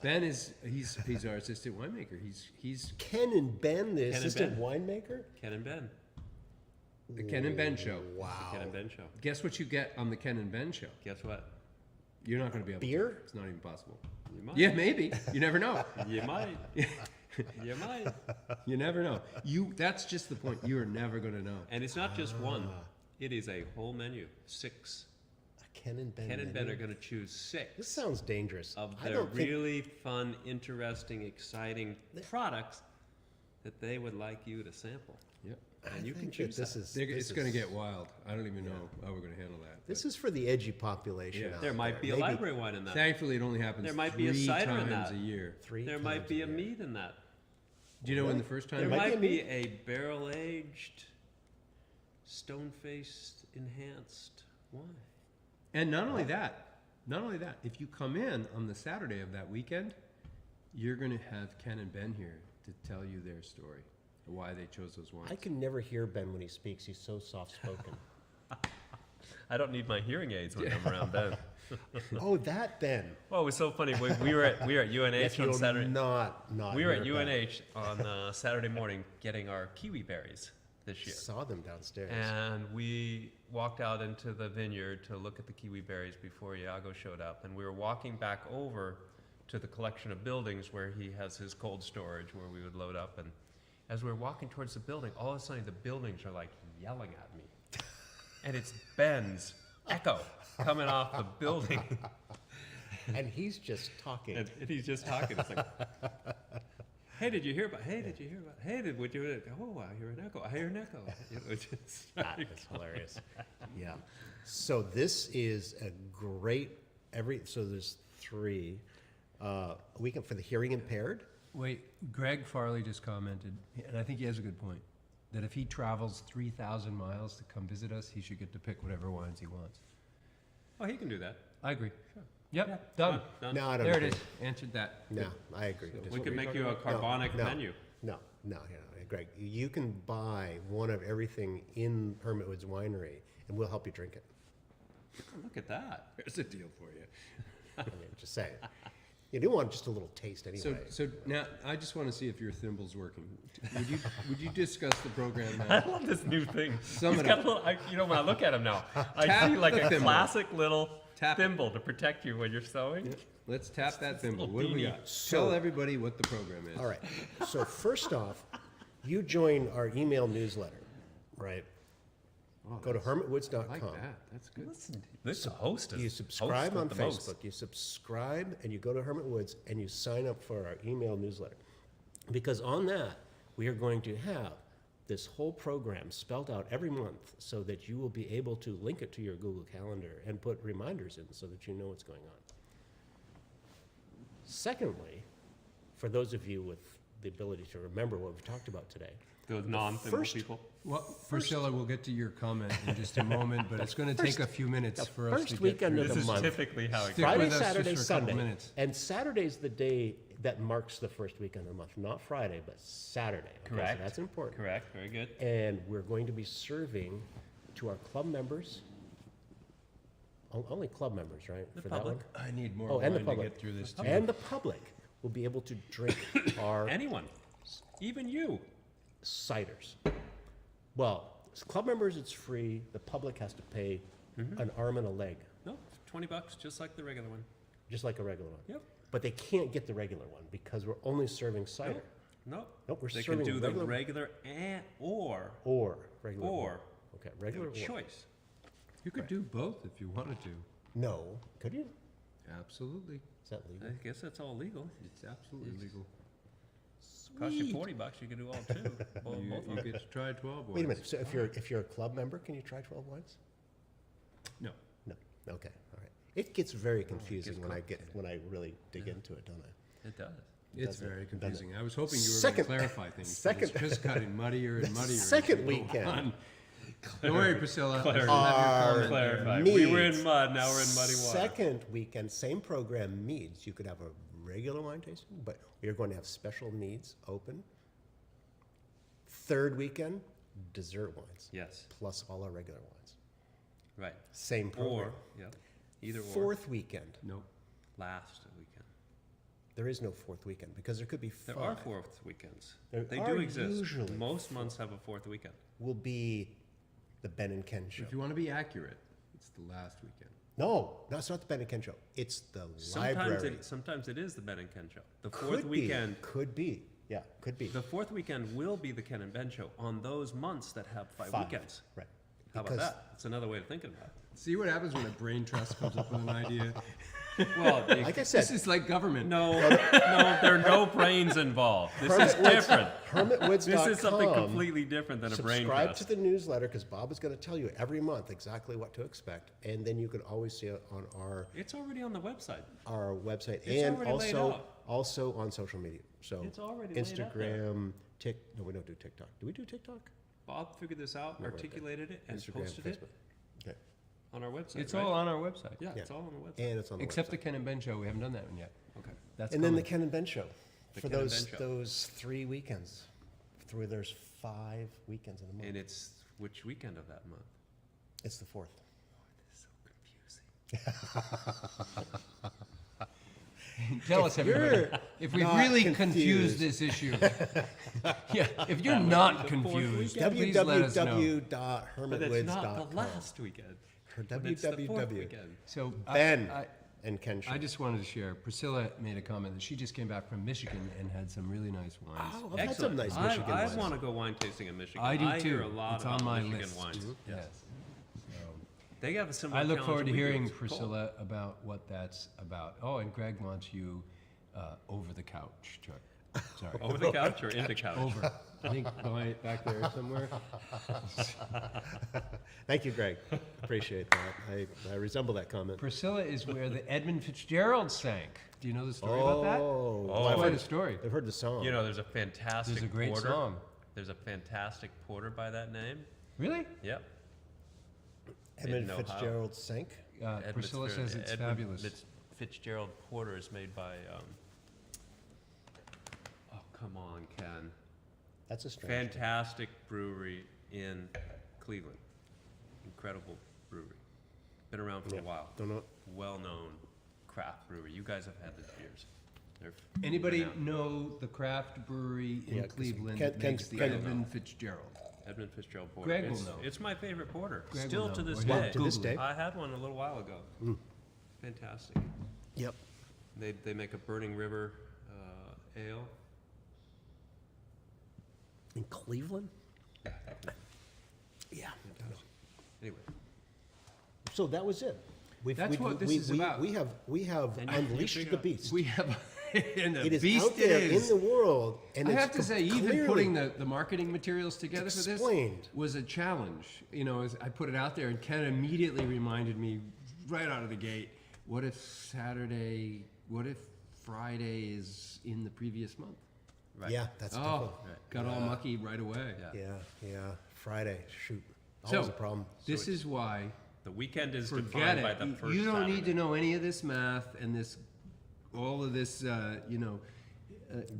Ben he's our assistant winemaker. He's Ken and Ben, the and assistant Ben. winemaker? Ken and Ben. The Ken and Ben show. Wow. Ken and Ben show. Guess what you get on the Ken and Ben show? Guess what? You're not going to be able Beer? to. It's not even possible. You might. Yeah, maybe. You never know. You might. You might. You never know. That's just the point. You are never going to know. And it's not just one. It is a whole menu. 6. Ken and Ben. Ken and Ben menu? are going to choose 6 This sounds dangerous. of I their don't think- really fun, interesting, exciting products that they would like you to sample. Yep. And you can think choose that this that. is. It's going to get wild. I don't even know how we're going to handle that. This is for the edgy population. Yeah. out There might be a Maybe library wine in that. Thankfully, it only happens There might be a 3 cider in times that. a year. 3 There might times be a year. mead in that. Do you know when the first time? There might might be a be a barrel-aged, stone-faced, enhanced wine. And not only that, if you come in on the Saturday of that weekend, you're going to have Ken and Ben here to tell you their story, why they chose those wines. I can never hear Ben when he speaks. He's so soft-spoken. I don't need my hearing aids when I'm around Ben. Oh, that Ben. Well, it was so funny. We were at UNH If on you'll Saturday. not We were at hear Ben. UNH on Saturday morning getting our kiwi berries this year. Saw them downstairs. And we walked out into the vineyard to look at the kiwi berries before Iago showed up. And we were walking back over to the collection of buildings where he has his cold storage where we would load up. And as we were walking towards the building, all of a sudden the buildings are like yelling at me. And it's Ben's echo coming off the building. And he's just talking. And he's just talking. It's like, hey, did you hear about? Hey, did you hear about? Hey, would you? Oh, I hear an echo. I hear an echo. You know, it's just That is hilarious. Yeah. So this is a great so there's 3 a weekend for the hearing impaired. Wait, Greg Farley just commented, and I think he has a good point, that if he travels 3,000 miles to come visit us, he should get to pick whatever wines he wants. Oh, he can do that. I agree. Yep, done. Done. No, I don't There it agree. is. Answered that. No, I agree. We could make you a carbonic No, menu. No, Greg, you can buy one of everything in Hermit Woods Winery, and we'll help you drink it. Look at that. There's a deal for you. I mean, just saying. You do want just a little taste anyway. So now I just want to see if your thimble's working. Would you discuss the program I now? love this new thing. Sum He's it got up. a little, you know, when I look at him now, I Tap see like the a thimble. classic little Tap it. thimble to protect you when you're sewing. Let's tap that thimble. little What do we beanie. got? So- Tell everybody what the program is. All right. So first off, you join our email newsletter, right? Oh, Go to hermitwoods.com. I like that. That's good. Listen, this host is You subscribe host on with the most. Facebook. You subscribe and you go to Hermit Woods and you sign up for our email newsletter. Because on that, we are going to have this whole program spelled out every month so that you will be able to link it to your Google Calendar and put reminders in so that you know what's going on. Secondly, for those of you with the ability to remember what we've talked about today, Those non-thimble first- people. Well, Priscilla, we'll get to your comment in just a moment, but it's going to take a few minutes for us to first get weekend through of This the is month. typically how it Stick goes. Friday, with us just Saturday, for a couple Sunday. minutes. And Saturday's the day that marks the first weekend of the month. Not Friday, but Saturday. Okay, Correct. So that's important. Correct. Very good. And we're going to be serving to our club members. Only club members, right? The for public. that one? I need more Oh, and the wine to public. get through this too. And the public will be able to drink our Anyone, even you. ciders. Well, as club members, it's free. The public has to pay Mm-hmm. an arm and a leg, No, $20, just like the regular one. just like a regular one. Yep. But they can't get the regular one because we're only serving cider. No. Nope, we're They can serving do the regular- regular and or Or regular. or Okay, you regular have a or. choice. You could do both if you wanted to. No, could you? Absolutely. Is that legal? I guess that's all legal. It's absolutely legal. Cost you Sweet. $40, you can do all two. Both You of them. get to try 12 wines. Wait a minute. So if you're a club member, can you try 12 wines? No. No. Okay. All right. It gets very confusing gets when I really dig into it, don't I? It does. It's doesn't- very doesn't- confusing. I was hoping you were going Second- to clarify things. but second- It's just gotten muddier and muddier. as second we go weekend. on. Don't worry, Priscilla. I still have your Our comment. Clarify. We were in meads. mud, now we're in muddy water. Second weekend, same program, meads. You could have a regular wine tasting, but we are going to have special meads open. Third weekend, dessert wines, Yes, plus all our regular wines. right. Same program. Or, yeah, either or. Fourth weekend, Nope. Last weekend. there is no fourth weekend because there could be There five. are fourth weekends. There They are do exist. usually Most months have a fourth weekend. Will be The Ben and Ken show. If you want to be accurate, it's the last weekend. No, it's not the Ben and Ken show. It's the library. Sometimes it is the Ben and Ken show. The Could fourth be. weekend. Could be. Yeah, could be. The fourth weekend will be the Ken and Ben show on those months that have five weekends. Right. How about that? That's another way of thinking about it. See what happens when a brain trust comes up with an idea? Well, Like I said, This is like government. no, there are no brains involved. This is different. HermitWoods.com. This is something completely different than a brain Subscribe trust. to the newsletter because Bob is going to tell you every month exactly what to expect, and then you can always see it on It's already on the website. our website It's and already laid out. also on social media. So It's already laid out there. Instagram, No, we don't do TikTok. Do we do TikTok? Bob figured this out, articulated it, and Instagram, posted Facebook. it Okay. on our website. It's right? all on our website. Yeah, Yeah. it's all on the website. And it's on the Except website. the Ken and Ben show. We haven't done that one yet. Okay. That's And then the coming. Ken and Ben show The for Ken and those Ben show. those 3 weekends. There's 5 weekends in a month. And it's which weekend of that month? It's the 4th. This is so confusing. Tell us, everybody, you're if we not really confused. confuse this issue. Yeah, if you're not the fourth confused, weekend. please let us know. But it's www.hermitwoods.com. not the last weekend. But it's the fourth www. weekend. So Ben I, and Ken show. I just wanted to share. Priscilla made a comment that she just came back from Michigan and had some really nice wines. Oh, I've had some nice I- Michigan I wines. want to go wine tasting in Michigan. I do too. hear a lot It's about on my Michigan list. wines. Yes. They have a similar I look challenge forward to we do. hearing, It's cold. Priscilla, about what that's about. Oh, and Greg wants you over the couch, Chuck. Sorry. Over the couch or into couch? Over. I think behind, back there somewhere. Thank you, Greg. Appreciate that. I resemble that comment. Priscilla is where the Edmund Fitzgerald sank. Do you know the story about that? Oh, It's quite a story. I've heard the song. You know, there's a fantastic There's a great porter. song. There's a fantastic porter by that name. Really? Yep. Edmund know how. Fitzgerald sank. Edmund Priscilla Fitzgerald- says it's Edmund fabulous. Fitzgerald porter is made by. Oh, come on, Ken. That's a strange name. Fantastic brewery in Cleveland. Incredible brewery. Been around for a while. Don't know. Well-known craft brewery. You guys have had the beers. They're Anybody renowned. know the craft brewery in Yeah, 'cause Cleveland Ken- that makes the Ken- Edmund Fitzgerald? Edmund Fitzgerald porter. Greg will it's, know. It's my favorite porter. Greg will Still know, to this or he'll day. To this Google it. day. I had one a little while ago. Fantastic. Yep. They make a Burning River ale. In Cleveland? Yeah. Yeah. Anyway, So that was it. That's what this is about. We have And you unleashed figure the out- beast. We have, and the It is beast out there it is. in the world, and I it's have to say, even clearly putting the marketing materials together for explained. this was a challenge. You know, as I put it out there, and Ken immediately reminded me right out of the gate, what if Friday is in the previous month? right. Yeah, that's a tough Oh, one. got all mucky right away. Yeah. Yeah. Friday, shoot. So, Always a problem. this is why, The weekend is forget defined by it. the first You don't need Saturday. to know any of this math and all of this,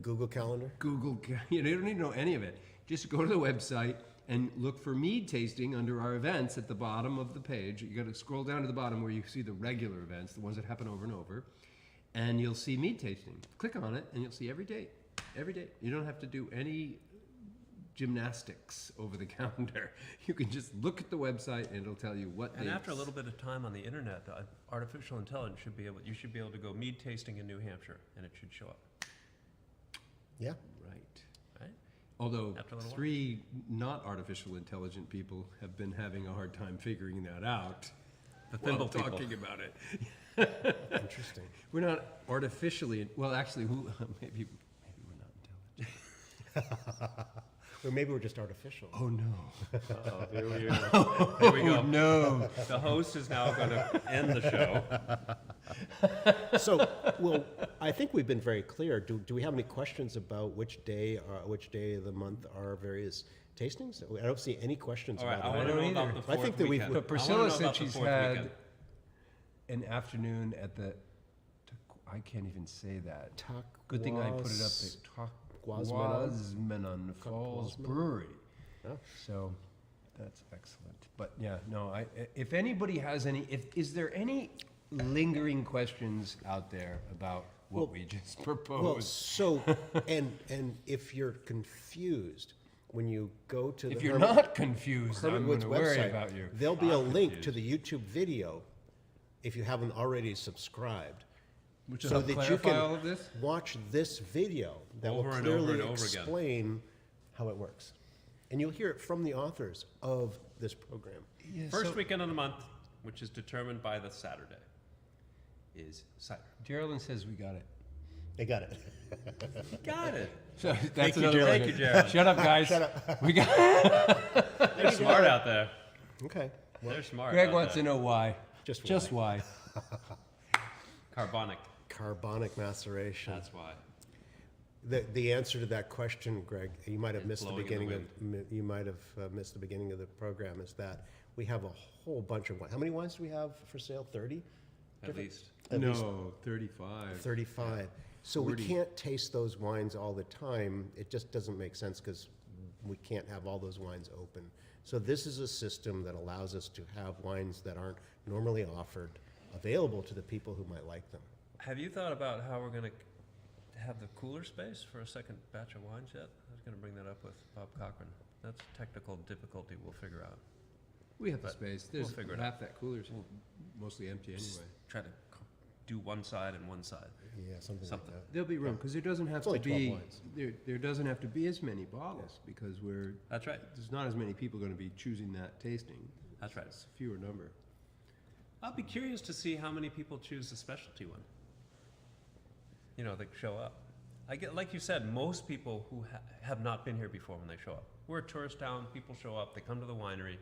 Google Calendar. Google, you don't need to know any of it. Just go to the website and look for mead tasting under our events at the bottom of the page. You got to scroll down to the bottom where you see the regular events, the ones that happen over and over, and you'll see mead tasting. Click on it, and you'll see every date. Every date. You don't have to do any gymnastics over the calendar. You can just look at the website, and it'll tell you what And dates. after a little bit of time on the internet, artificial intelligence you should be able to go mead tasting in New Hampshire, and it should show up. Yeah. Right. Right? Although After a little while. 3 not artificial intelligent people have been having a hard time figuring that out. The while thimble people. talking about it. Interesting. We're not artificially, well, actually, maybe we're not intelligent. Or maybe we're just artificial. Oh, no. Uh-oh, here we go. Here we go. No. The host is now going to end the show. So, well, I think we've been very clear. Do we have any questions about which day of the month are various tastings? I don't see any questions All right, I about want it. to know don't about either. the I fourth think that we've- weekend. But I wanna Priscilla know said about the she's fourth had weekend. an afternoon at the, I can't even say that. Good thing I put it up there. Guasmenon Falls Guasmenon? Brewery. Yeah. So that's excellent. But yeah, no, if anybody has is there any lingering questions out there about what we just proposed? Well, so, and if you're confused, when you go to If the you're Hermit- not confused, Hermit I'm Woods going to worry website, about you. there'll be a I'm link to confused. the YouTube video if you haven't already subscribed, Which so will that you clarify can all of this? watch this video that Over will and over clearly and over again. explain how it works. And you'll hear it from the authors of this program. First weekend of the month, which is determined by the Saturday, is cider. Geraldine says we got it. I got it. Got it. So Thank that's you, another Geraldine. one. Thank you, Geraldine. Shut up, guys. Shut up. We got. They're smart out there. Okay. They're smart. Greg out wants there. to know why. Just why. Carbonic. Carbonic maceration. That's why. The answer to that question, Greg, you might have It's missed the blowing in the beginning of you might have missed the beginning of the program. Is that we have a whole bunch of wines. How many wines do we have for sale? 30? At least. At least No, 35. 35. So 40. we can't taste those wines all the time. It just doesn't make sense because we can't have all those wines open. So this is a system that allows us to have wines that aren't normally offered available to the people who might like them. Have you thought about how we're going to have the cooler space for a second batch of wines yet? I was going to bring that up with Bob Cochran. That's a technical difficulty we'll figure out. We have the But space. we'll There's figure it half that cooler's mostly empty Just anyway. try to do one side and one side. Yeah, something Something. like that. There'll be room because there doesn't have It's to only 12 be wines. there doesn't have to be as many bottles because That's right. there's not as many people going to be choosing that tasting. That's right. It's a fewer number. I'll be curious to see how many people choose the specialty one. You know, they show up. I get, like you said, most people who have not been here before when they show up. We're a tourist town. People show up. They come to the winery.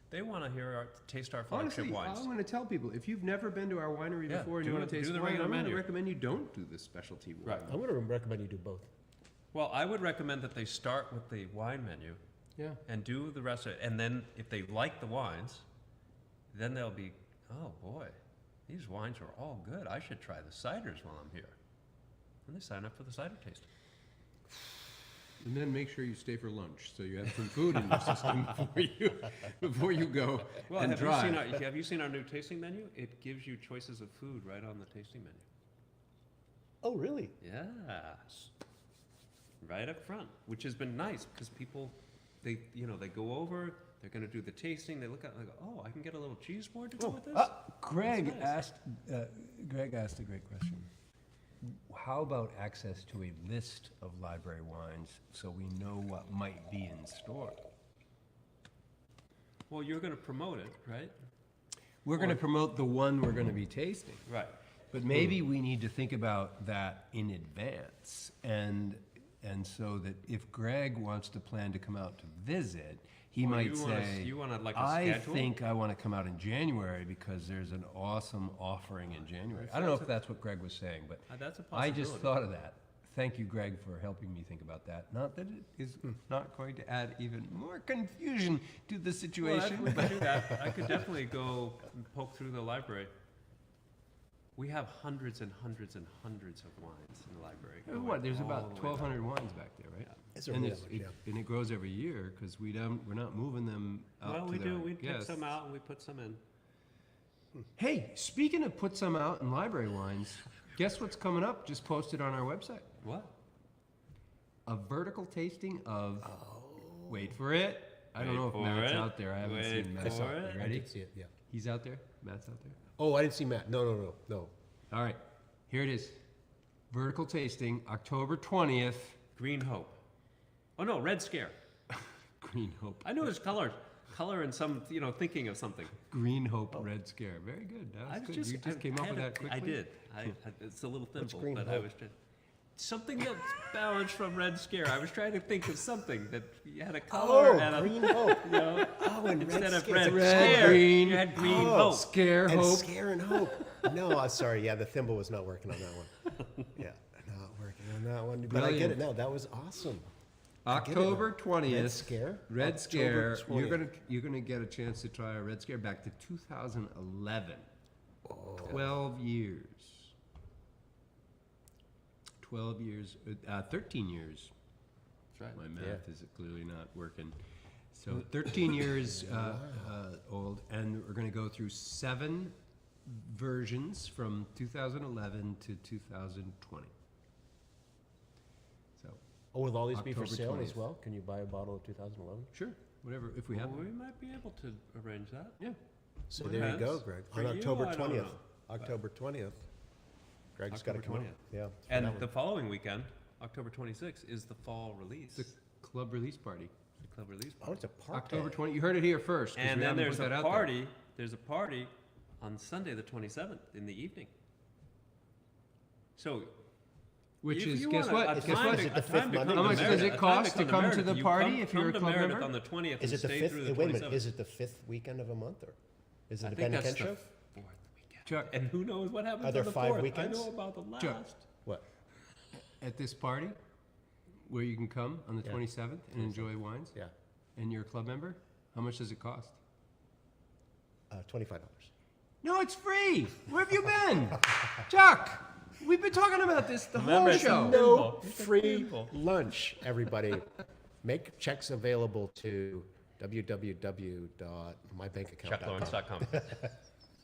They want to taste our flagship Honestly, wines. I'm going to tell people if you've never been to our winery Yeah, before and do you want it- to taste do the wine, regular I'm going to menu. recommend you don't do the specialty one. Right. I'm going to recommend you do both. Well, I would recommend that they start with the wine menu Yeah. and do the rest of it. And then if they like the wines, then they'll be, oh boy, these wines are all good. I should try the ciders while I'm here. And they sign up for the cider tasting. And then make sure you stay for lunch so you have some food in your system before you go Well, and have drive. have you seen our new tasting menu? It gives you choices of food right on the tasting menu. Oh, really? Yes. Right up front, which has been nice because people, they go over, they're going to do the tasting, they look at it and they go, oh, I can get a little cheese board to go with this? Greg That's Greg asked a great question. How about access to a list of library wines so we know what might be in store? Well, you're going to promote it, right? We're going to promote the one we're going to be tasting. Right. But maybe we need to think about that in advance, and so that if Greg wants to plan to come out to visit, he Or might you wanna- say, you wanna, like, a I schedule?" think I want to come out in January because there's an awesome offering in January. I don't know if that's what Greg was saying, but That's a I just possibility. thought of that. Thank you, Greg, for helping me think about that. Not that it is not going to add even more confusion to the Well, situation. we could do that. I could definitely go and poke through the library. We have hundreds and hundreds and hundreds of wines in the library. What? There's going all about the way 1,200 wines back there, right? It's a And real it's- one, it, yeah. and it grows every year because we're not moving them out Well, to we their do. We pick guests. some out and we put some in. Hey, speaking of put some out in library wines, guess what's coming up? Just posted on our website. What? A vertical tasting of. Wait for it. I don't Wait know if for Matt's it. out there. I haven't Wait seen Matt. for You it. I ready? did see it, yeah. He's out there. Matt's out there. Oh, I didn't see Matt. No. All right, here it is. Vertical tasting, October 20th. Green Hope. Oh no, Red Scare. Green Hope. I knew it was color and some, thinking of something. Green Hope Red Scare. Very good. That was good. You just came up with that quickly. I did. It's a little thimble, Green but I Hope? was just something that's balanced from Red Scare. I was trying to think of something that you had a color Oh, and a Green Hope. Oh, and instead Red of Scare. Red Red, Scare, green. you had Green Oh, Hope. Scare And Hope. Scare and Hope. No, I'm sorry. Yeah, the thimble was not working on that one. Yeah, not working on that one. But I get it now. That was awesome. October Red 20th. Scare? Red October Scare. 20th. You're gonna get a chance to try a Red Scare back to 2011. 12 years. 12 years. 13 years. That's right. My math is clearly not working. So 13 years old, and we're going to go through 7 versions from 2011 to 2020. So Oh, will all these be for October sale as 20th. well? Can you buy a bottle of 2011? Sure, whatever, if we have Well, we them. might be able to arrange that. Yeah. So Well, there you yes. go, Greg. For On you, October I don't 20th. know. October 20th. Greg's got to October come out. 20th. Yeah. for And that the one. following weekend, October 26th, is the fall release. The club release party. The club release Oh, party. it's a party. October 20, you heard it here first. 'cause And we then haven't there's put that a out there. party. There's a party on Sunday, the 27th, in the evening. So, Which if is, you guess want what? Is Guess it what? the fifth Monday? How much does it cost to come to the party if you're a club member? on the 20th Is and it the stay fifth? through the Wait a minute. 27th. Is it the fifth weekend of a month, or is it I the think Ben and that's Ken the show? fourth weekend. Chuck, And who knows what happens Are there on the 5 fourth? weekends? I know about the last. Chuck. What? at this party, where you can come on the Yeah. 27th and enjoy wines, Yeah. and you're a club member, how much does it cost? $25. No, it's free. Where have you been? Chuck, we've been talking about this the Remember, whole it's show. No It's a free thimble. lunch, everybody. Make checks available to www.mybankaccount.com. ChuckLawrence.com.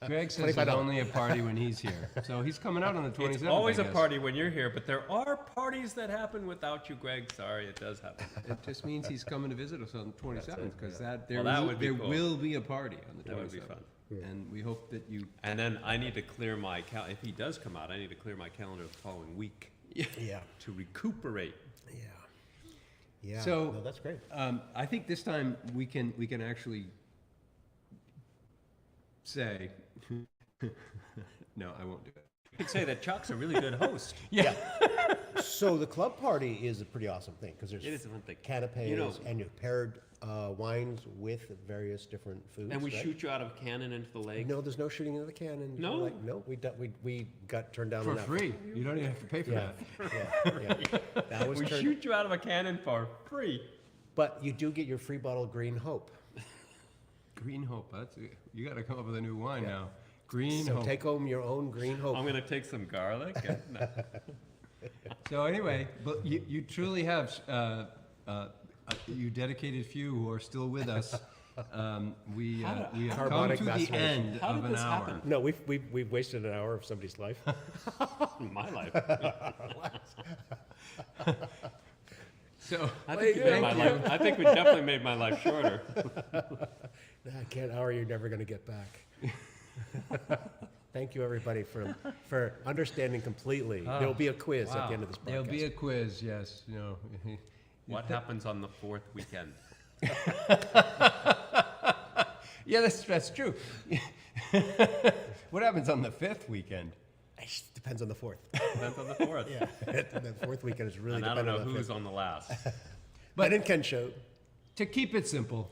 Greg says it's $25. only a party when he's here. So he's coming out on the 27th. It's always I a guess. party when you're here, but there are parties that happen without you, Greg. Sorry, it does happen. It just means he's coming to visit us on the 27th, because there Well, that would be there cool. will be a party on the 27th. That would be fun. And we hope that you. And then I need to clear my if he does come out, I need to clear my calendar the following week Yeah. to recuperate. Yeah. Yeah. So- no, that's great. I think this time we can actually say. No, I won't do it. You could say that Chuck's a really good host. Yeah. So the club party is a pretty awesome thing because there's It is one thing. canapes You know- and you paired wines with various different foods. And we right? shout you out of a cannon into the lake. No, there's no shooting in the cannon. No? Like, no, we got turned down For on that. free. You don't even have to pay for Yeah, that. yeah. That was We turned, shoot you out of a cannon for free. but you do get your free bottle of Green Hope. Green Hope. You got to come up with a new wine now. Green So Hope. take home your own Green Hope. I'm gonna take some garlic. And, no. So anyway, but you truly have, you dedicated few who are still with us. We have come Carbonic to the maceration. end How of did an this hour. happen? No, we've wasted an hour of somebody's life. My life. So I think, you made my life. I think we definitely made my life shorter. That hour you're never going to get back. Thank you, everybody, for understanding completely. There'll be a quiz at the end of this podcast. there'll be a quiz. Yes. What happens on the fourth weekend? Yeah, that's true. What happens on the 5th weekend? It depends on the fourth. Depends on the fourth. Yeah, the fourth weekend is really And I don't dependent know on the who's fifth. on the last. But in Ken show, To keep it simple,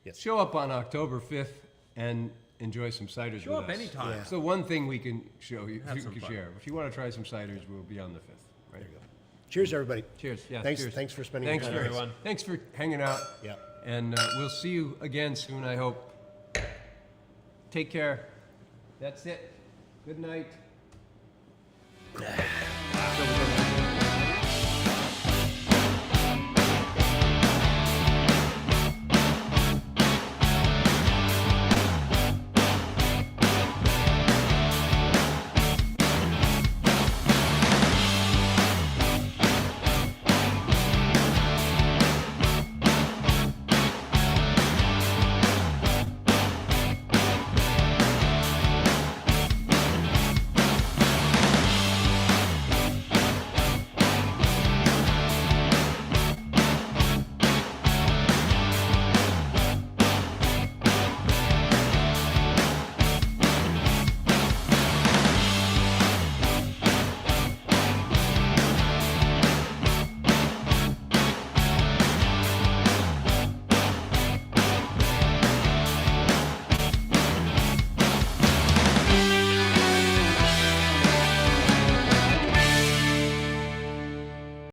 Yes. show up on October 5th and enjoy some ciders Show with up us. anytime. Yeah. It's the one thing we can show you, Have you some can fun. share. If you want to try some ciders, we'll be on the 5th. Right? cheers, everybody. Cheers. Yeah. Thanks, cheers. thanks for spending Thanks your for time. everyone. Thanks for hanging out. Yeah. And we'll see you again soon, I hope. Take care. That's it. Good night.